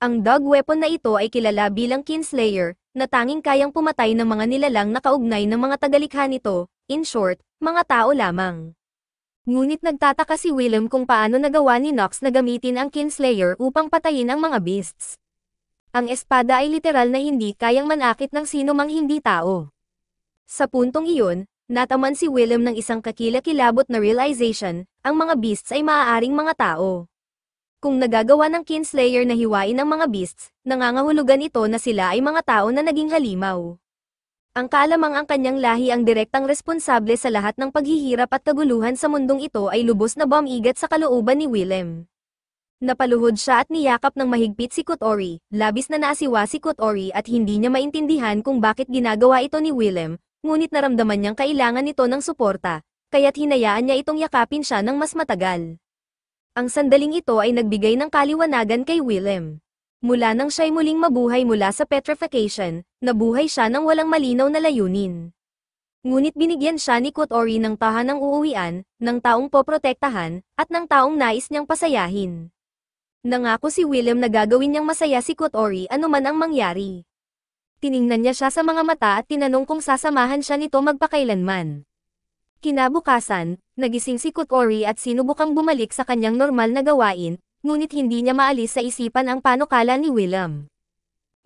Ang dog weapon na ito ay kilala bilang Kinslayer, na tanging kayang pumatay ng mga nilalang na kaugnay ng mga tagalikha nito, in short, mga tao lamang. Ngunit nagtataka si Willem kung paano nagawa ni Nox na gamitin ang Kinslayer upang patayin ang mga beasts. Ang espada ay literal na hindi kayang manakit ng sino mang hindi tao. Sa puntong iyon, nataman si Willem ng isang kakilakilabot na realization, ang mga beasts ay maaaring mga tao. Kung nagagawa ng Kinslayer na hiwain ang mga beasts, nangangahulugan ito na sila ay mga tao na naging halimaw. Ang kaalamang ang kanyang lahi ang direktang responsable sa lahat ng paghihirap at kaguluhan sa mundong ito ay lubos na bumigat sa kalooban ni Willem. Napaluhod siya at niyakap ng mahigpit si Kotori, labis na naasiwa si Kotori at hindi niya maintindihan kung bakit ginagawa ito ni Willem, ngunit naramdaman niyang kailangan nito ng suporta, kaya't hinayaan niya itong yakapin siya ng mas matagal. Ang sandaling ito ay nagbigay ng kaliwanagan kay Willem. Mula nang siya'y muling mabuhay mula sa petrification, nabuhay siya ng walang malinaw na layunin. Ngunit binigyan siya ni Kotori ng tahanang uuwian, ng taong poprotektahan, at ng taong nais niyang pasayahin. Nangako si Willem na gagawin niyang masaya si Kotori anuman ang mangyari. Tiningnan niya siya sa mga mata at tinanong kung sasamahan siya nito magpakailanman. Kinabukasan, nagising si Kotori at sinubukang bumalik sa kanyang normal na gawain, ngunit hindi niya maalis sa isipan ang panukala ni Willem.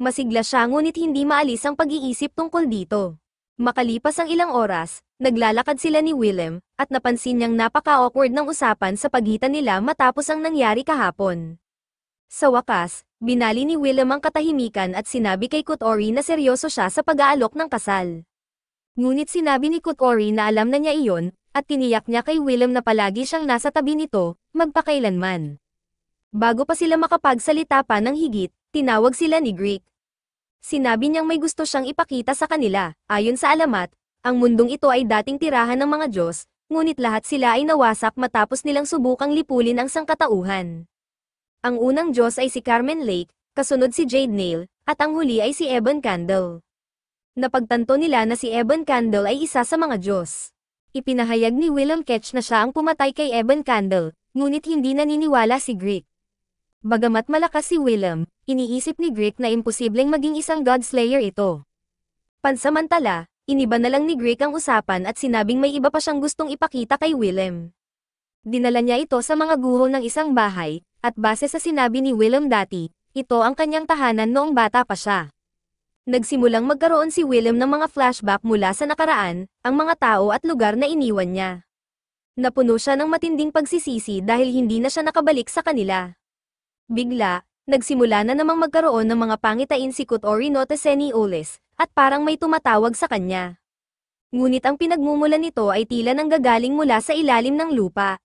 Masigla siya ngunit hindi maalis ang pag-iisip tungkol dito. Makalipas ang ilang oras, naglalakad sila ni Willem, at napansin niyang napaka-awkward ng usapan sa pagitan nila matapos ang nangyari kahapon. Sa wakas, binali ni Willem ang katahimikan at sinabi kay Kotori na seryoso siya sa pag-aalok ng kasal. Ngunit sinabi ni Kotori na alam na niya iyon, at tiniyak niya kay Willem na palagi siyang nasa tabi nito, magpakailanman. Bago pa sila makapagsalita pa ng higit, tinawag sila ni Greek. Sinabi niyang may gusto siyang ipakita sa kanila, ayon sa alamat, ang mundong ito ay dating tirahan ng mga Diyos, ngunit lahat sila ay nawasak matapos nilang subukang lipulin ang sangkatauhan. Ang unang Diyos ay si Carmen Lake, kasunod si Jade Nail, at ang huli ay si Ebon Candle. Napagtanto nila na si Ebon Candle ay isa sa mga Diyos. Ipinahayag ni Willem Ketch na siya ang pumatay kay Ebon Candle, ngunit hindi naniniwala si Greek. Bagamat malakas si Willem, iniisip ni Greek na imposibleng maging isang Godslayer ito. Pansamantala, iniba na lang ni Greek ang usapan at sinabing may iba pa siyang gustong ipakita kay Willem. Dinala niya ito sa mga guho ng isang bahay, at base sa sinabi ni Willem dati, ito ang kanyang tahanan noong bata pa siya. Nagsimulang magkaroon si Willem ng mga flashback mula sa nakaraan, ang mga tao at lugar na iniwan niya. Napuno siya ng matinding pagsisisi dahil hindi na siya nakabalik sa kanila. Bigla, nagsimula na namang magkaroon ng mga pangitain si Kotori no Teseni Oles, at parang may tumatawag sa kanya. Ngunit ang pinagmumulan nito ay tila nanggagaling mula sa ilalim ng lupa.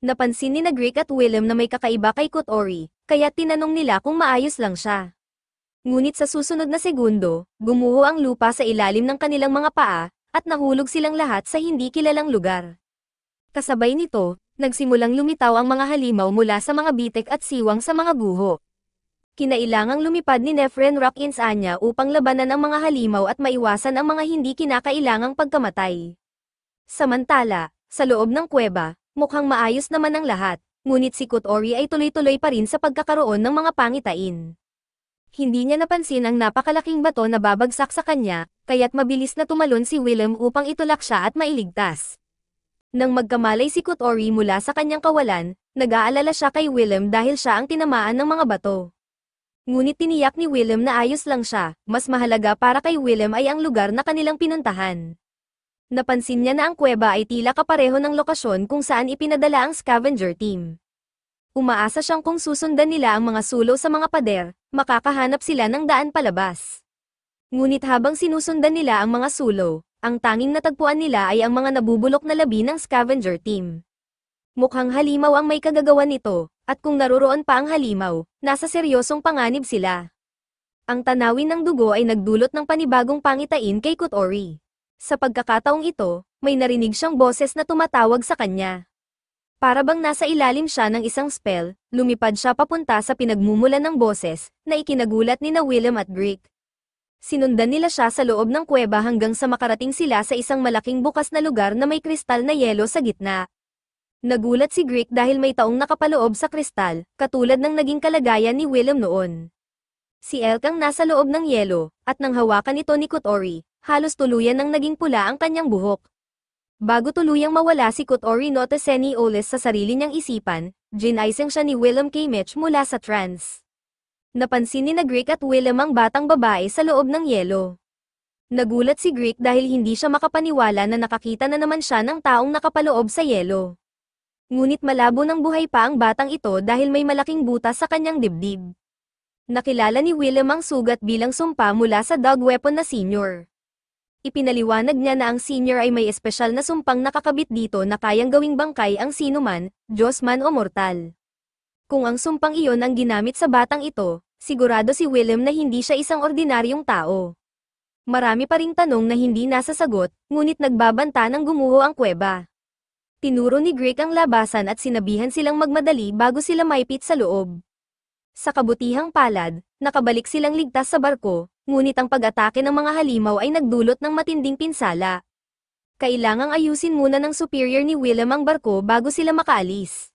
Napansin ni Greek at Willem na may kakaiba kay Kotori, kaya tinanong nila kung maayos lang siya. Ngunit sa susunod na segundo, gumuho ang lupa sa ilalim ng kanilang mga paa, at nahulog silang lahat sa hindi kilalang lugar. Kasabay nito, nagsimulang lumitaw ang mga halimaw mula sa mga bitek at siwang sa mga guho. Kinailangang lumipad ni Nefren Rock-ins Anya upang labanan ang mga halimaw at maiwasan ang mga hindi kinakailangang pagkamatay. Samantala, sa loob ng kuweba, mukhang maayos naman ang lahat, ngunit si Kotori ay tuloy-tuloy pa rin sa pagkakaroon ng mga pangitain. Hindi niya napansin ang napakalaking bato na babagsak sa kanya, kaya't mabilis na tumalon si Willem upang itulak siya at mailigtas. Nang magkamalay si Kotori mula sa kanyang kawalan, nag-aalala siya kay Willem dahil siya ang tinamaan ng mga bato. Ngunit tiniyak ni Willem na ayos lang siya, mas mahalaga para kay Willem ay ang lugar na kanilang pinuntahan. Napansin niya na ang kuweba ay tila kapareho ng lokasyon kung saan ipinadala ang scavenger team. Umaasa siyang kung susundan nila ang mga sulong sa mga pader, makakahanap sila ng daan palabas. Ngunit habang sinusundan nila ang mga sulong, ang tanging natagpuan nila ay ang mga nabubulok na labi ng scavenger team. Mukhang halimaw ang may kagagawan nito, at kung naroroon pa ang halimaw, nasa seryosong panganib sila. Ang tanawin ng dugo ay nagdulot ng panibagong pangitain kay Kotori. Sa pagkakataong ito, may narinig siyang boses na tumatawag sa kanya. Para bang nasa ilalim siya ng isang spell, lumipad siya papunta sa pinagmumulan ng boses, na ikinagulat ni na Willem at Greek. Sinundan nila siya sa loob ng kuweba hanggang sa makarating sila sa isang malaking bukas na lugar na may kristal na yelo sa gitna. Nagulat si Greek dahil may taong nakapaloob sa kristal, katulad ng naging kalagayan ni Willem noon. Si Elk ang nasa loob ng yelo, at nang hawakan ito ni Kotori, halos tuluyan nang naging pula ang kanyang buhok. Bago tuluyang mawala si Kotori Noteseni Oles sa sarili niyang isipan, ginaisang siya ni Willem K. Mitch mula sa trance. Napansin ni na Greek at Willem ang batang babae sa loob ng yelo. Nagulat si Greek dahil hindi siya makapaniwala na nakakita na naman siya ng taong nakapaloob sa yelo. Ngunit malabo ng buhay pa ang batang ito dahil may malaking butas sa kanyang dibdib. Nakilala ni Willem ang sugat bilang sumpa mula sa dog weapon na senior. Ipinaliwanag niya na ang senior ay may espesyal na sumpang nakakabit dito na kayang gawing bangkay ang sinuman, Diyos man o mortal. Kung ang sumpang iyon ang ginamit sa batang ito, sigurado si Willem na hindi siya isang ordinaryong tao. Marami pa ring tanong na hindi nasasagot, ngunit nagbabanta ng gumuho ang kuweba. Tinuro ni Greek ang labasan at sinabihan silang magmadali bago sila maipit sa loob. Sa kabutihang palad, nakabalik silang ligtas sa barko, ngunit ang pag-atake ng mga halimaw ay nagdulot ng matinding pinsala. Kailangang ayusin muna ng superior ni Willem ang barko bago sila makaalis.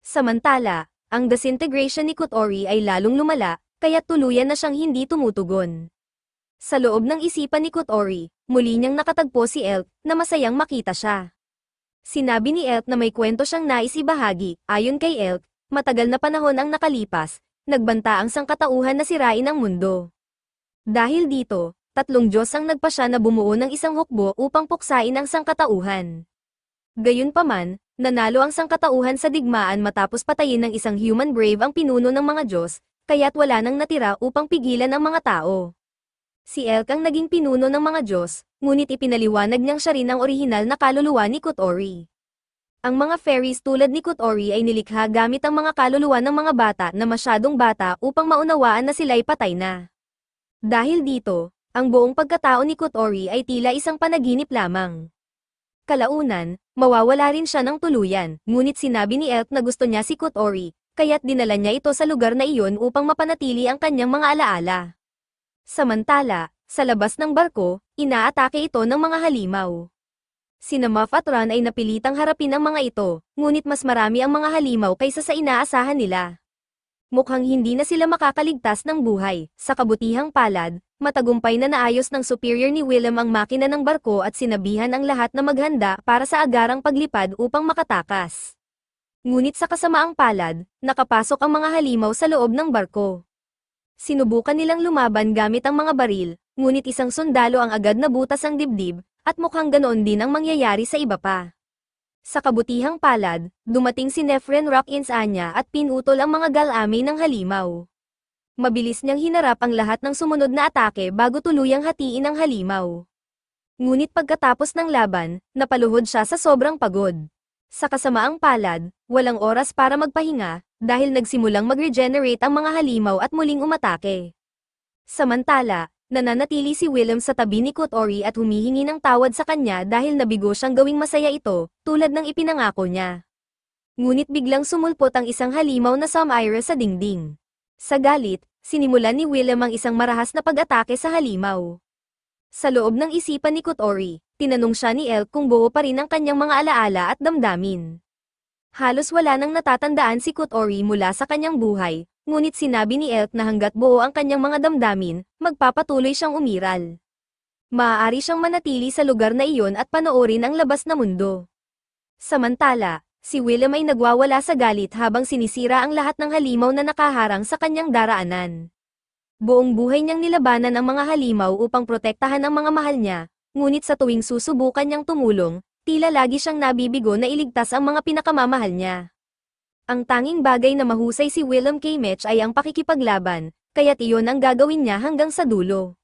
Samantala, ang disintegration ni Kotori ay lalong lumala, kaya tuluyan na siyang hindi tumutugon. Sa loob ng isipan ni Kotori, muli niyang nakatagpo si Elk, na masayang makita siya. Sinabi ni Elk na may kwento siyang nais ibahagi. Ayon kay Elk, matagal na panahon ang nakalipas, nagbanta ang sangkatauhan na sirain ang mundo. Dahil dito, 3 Diyos ang nagpasya na bumuo ng isang hukbo upang puksain ang sangkatauhan. Gayunpaman, nanalo ang sangkatauhan sa digmaan matapos patayin ng isang human brave ang pinuno ng mga Diyos, kaya't wala nang natira upang pigilan ang mga tao. Si Elk ang naging pinuno ng mga Diyos, ngunit ipinaliwanag niyang siya rin ang orihinal na kaluluwa ni Kotori. Ang mga fairies tulad ni Kotori ay nilikha gamit ang mga kaluluwa ng mga bata na masyadong bata upang maunawaan na sila'y patay na. Dahil dito, ang buong pagkatao ni Kotori ay tila isang panaginip lamang. Kalaunan, mawawala rin siya ng tuluyan, ngunit sinabi ni Elk na gusto niya si Kotori, kaya't dinala niya ito sa lugar na iyon upang mapanatili ang kanyang mga alaala. Samantala, sa labas ng barko, inaatake ito ng mga halimaw. Sina Muff at Ron ay napilitang harapin ang mga ito, ngunit mas marami ang mga halimaw kaysa sa inaasahan nila. Mukhang hindi na sila makakaligtas ng buhay. Sa kabutihang palad, matagumpay na naayos ng superior ni Willem ang makina ng barko at sinabihan ang lahat na maghanda para sa agarang paglipad upang makatakas. Ngunit sa kasamaang palad, nakapasok ang mga halimaw sa loob ng barko. Sinubukan nilang lumaban gamit ang mga baril, ngunit isang sundalo ang agad nabutas ang dibdib, at mukhang ganoon din ang mangyayari sa iba pa. Sa kabutihang palad, dumating si Nefren Rock-ins Anya at pinutol ang mga galami ng halimaw. Mabilis niyang hinarap ang lahat ng sumunod na atake bago tuluyang hatiin ang halimaw. Ngunit pagkatapos ng laban, napaluhod siya sa sobrang pagod. Sa kasamaang palad, walang oras para magpahinga, dahil nagsimulang mag-regenerate ang mga halimaw at muling umatake. Samantala, nananatili si Willem sa tabi ni Kotori at humihingi ng tawad sa kanya dahil nabigo siyang gawing masaya ito, tulad ng ipinangako niya. Ngunit biglang sumulpot ang isang halimaw na Samira sa dingding. Sa galit, sinimulan ni Willem ang isang marahas na pag-atake sa halimaw. Sa loob ng isipan ni Kotori, tinanong siya ni Elk kung buo pa rin ang kanyang mga alaala at damdamin. Halos wala nang natatandaan si Kotori mula sa kanyang buhay, ngunit sinabi ni Elk na hanggat buo ang kanyang mga damdamin, magpapatuloy siyang umiral. Maaari siyang manatili sa lugar na iyon at panoorin ang labas na mundo. Samantala, si Willem ay nagwawala sa galit habang sinisira ang lahat ng halimaw na nakaharang sa kanyang daraanan. Buong buhay niyang nilabanan ang mga halimaw upang protektahan ang mga mahal niya, ngunit sa tuwing susubukan niyang tumulong, tila lagi siyang nabibigo na iligtas ang mga pinakamamahal niya. Ang tanging bagay na mahusay si Willem K. Mech ay ang pakikipaglaban, kaya't iyon ang gagawin niya hanggang sa dulo.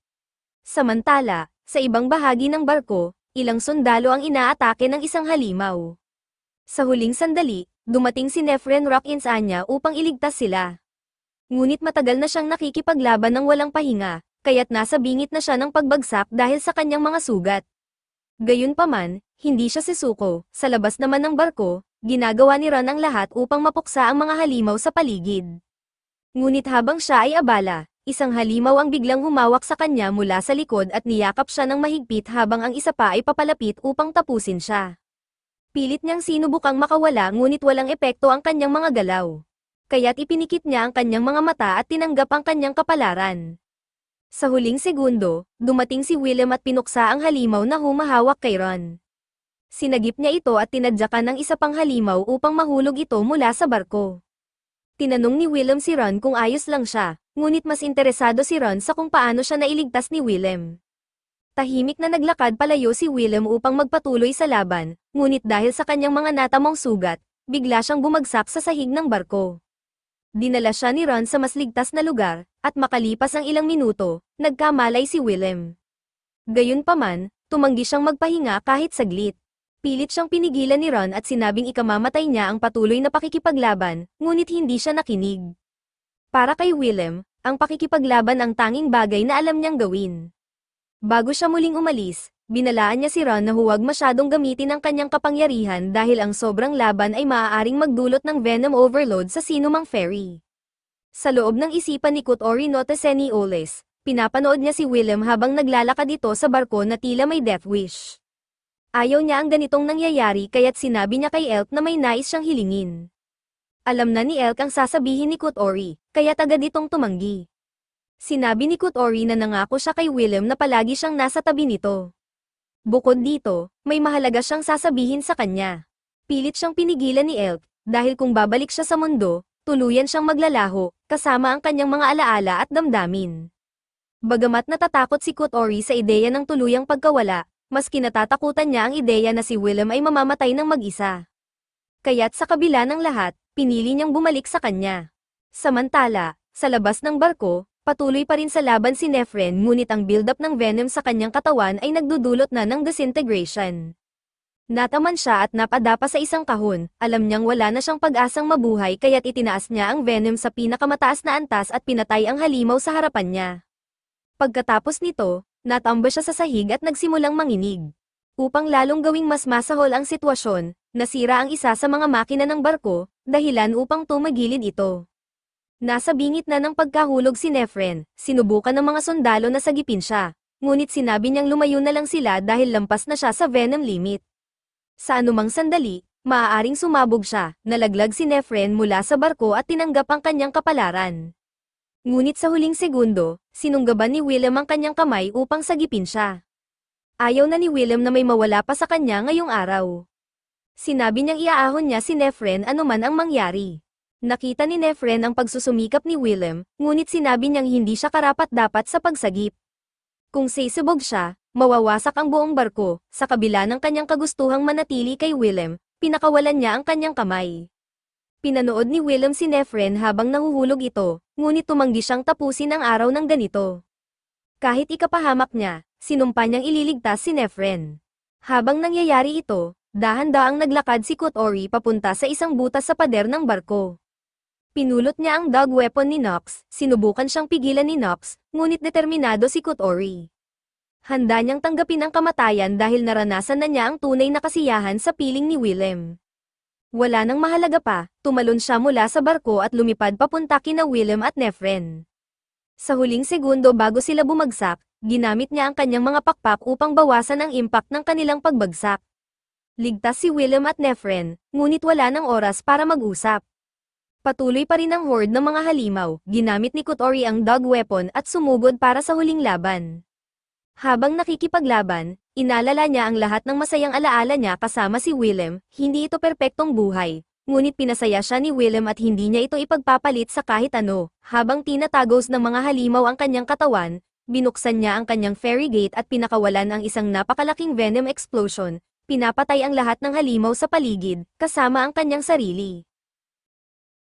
Samantala, sa ibang bahagi ng barko, ilang sundalo ang inaatake ng isang halimaw. Sa huling sandali, dumating si Nefren Rockins Anya upang iligtas sila. Ngunit matagal na siyang nakikipaglaban ng walang pahinga, kaya't nasa bingit na siya ng pagbagsak dahil sa kanyang mga sugat. Gayunpaman, hindi siya sisuko. Sa labas naman ng barko, ginagawa ni Ron ang lahat upang mapuksa ang mga halimaw sa paligid. Ngunit habang siya ay abala, isang halimaw ang biglang humawak sa kanya mula sa likod at niyakap siya ng mahigpit habang ang isa pa ay papalapit upang tapusin siya. Pilit niyang sinubukang makawala ngunit walang epekto ang kanyang mga galaw. Kaya't ipinikit niya ang kanyang mga mata at tinanggap ang kanyang kapalaran. Sa huling segundo, dumating si Willem at pinuksa ang halimaw na humahawak kay Ron. Sinagip niya ito at tinadyakan ng isa pang halimaw upang mahulog ito mula sa barko. Tinanong ni Willem si Ron kung ayos lang siya, ngunit mas interesado si Ron sa kung paano siya nailigtas ni Willem. Tahimik na naglakad palayo si Willem upang magpatuloy sa laban, ngunit dahil sa kanyang mga natamong sugat, bigla siyang bumagsak sa sahig ng barko. Dinala siya ni Ron sa mas ligtas na lugar, at makalipas ang ilang minuto, nagkamalay si Willem. Gayunpaman, tumanggi siyang magpahinga kahit saglit. Pilit siyang pinigilan ni Ron at sinabing ikamamatay niya ang patuloy na pakikipaglaban, ngunit hindi siya nakinig. Para kay Willem, ang pakikipaglaban ang tanging bagay na alam niyang gawin. Bago siya muling umalis, binalaan niya si Ron na huwag masyadong gamitin ang kanyang kapangyarihan dahil ang sobrang laban ay maaaring magdulot ng venom overload sa sinumang ferry. Sa loob ng isipan ni Kotori no Tesenioles, pinapanood niya si Willem habang naglalakad ito sa barko na tila may death wish. Ayaw niya ang ganitong nangyayari kaya't sinabi niya kay Elk na may nais siyang hilingin. Alam na ni Elk ang sasabihin ni Kotori, kaya agad itong tumanggi. Sinabi ni Kotori na nangako siya kay Willem na palagi siyang nasa tabi nito. Bukod dito, may mahalaga siyang sasabihin sa kanya. Pilit siyang pinigilan ni Elk, dahil kung babalik siya sa mundo, tuluyan siyang maglalaho, kasama ang kanyang mga alaala at damdamin. Bagamat natatakot si Kotori sa ideya ng tuluyang pagkawala, mas kinatatakutan niya ang ideya na si Willem ay mamamatay ng mag-isa. Kaya't sa kabila ng lahat, pinili niyang bumalik sa kanya. Samantala, sa labas ng barko, patuloy pa rin sa laban si Nefren ngunit ang build-up ng venom sa kanyang katawan ay nagdudulot na ng disintegration. Nataman siya at napadapa sa isang kahon, alam niyang wala na siyang pag-asang mabuhay kaya't itinaas niya ang venom sa pinakamataas na antas at pinatay ang halimaw sa harapan niya. Pagkatapos nito, natamba siya sa sahig at nagsimulang manginig. Upang lalong gawing mas masahol ang sitwasyon, nasira ang isa sa mga makina ng barko, dahilan upang tumagilid ito. Nasa bingit na ng pagkahulog si Nefren, sinubukan ng mga sundalo na sagipin siya, ngunit sinabi niyang lumayo na lang sila dahil lampas na siya sa venom limit. Sa anumang sandali, maaaring sumabog siya, nalaglag si Nefren mula sa barko at tinanggap ang kanyang kapalaran. Ngunit sa huling segundo, sinunggaban ni Willem ang kanyang kamay upang sagipin siya. Ayaw na ni Willem na may mawala pa sa kanya ngayong araw. Sinabi niyang iaahon niya si Nefren anuman ang mangyari. Nakita ni Nefren ang pagsusumikap ni Willem, ngunit sinabi niyang hindi siya karapat-dapat sa pagsagip. Kung sisibog siya, mawawasak ang buong barko. Sa kabila ng kanyang kagustuhang manatili kay Willem, pinakawalan niya ang kanyang kamay. Pinanood ni Willem si Nefren habang nahuhulog ito, ngunit tumanggi siyang tapusin ang araw ng ganito. Kahit ikapahamak niya, sinumpa niyang ililigtas si Nefren. Habang nangyayari ito, dahan-daang naglakad si Kotori papunta sa isang butas sa pader ng barko. Pinulot niya ang dog weapon ni Nox, sinubukan siyang pigilan ni Nox, ngunit determinado si Kotori. Handa niyang tanggapin ang kamatayan dahil naranasan na niya ang tunay na kasiyahan sa piling ni Willem. Wala nang mahalaga pa, tumalon siya mula sa barko at lumipad papunta kina Willem at Nefren. Sa huling segundo bago sila bumagsak, ginamit niya ang kanyang mga pakpak upang bawasan ang impact ng kanilang pagbagsak. Ligtas si Willem at Nefren, ngunit wala ng oras para mag-usap. Patuloy pa rin ang horde ng mga halimaw, ginamit ni Kotori ang dog weapon at sumugod para sa huling laban. Habang nakikipaglaban, inalala niya ang lahat ng masayang alaala niya kasama si Willem, hindi ito perpektong buhay, ngunit pinasaya siya ni Willem at hindi niya ito ipagpapalit sa kahit ano. Habang tinatagos ng mga halimaw ang kanyang katawan, binuksan niya ang kanyang fairy gate at pinakawalan ang isang napakalaking venom explosion, pinapatay ang lahat ng halimaw sa paligid, kasama ang kanyang sarili.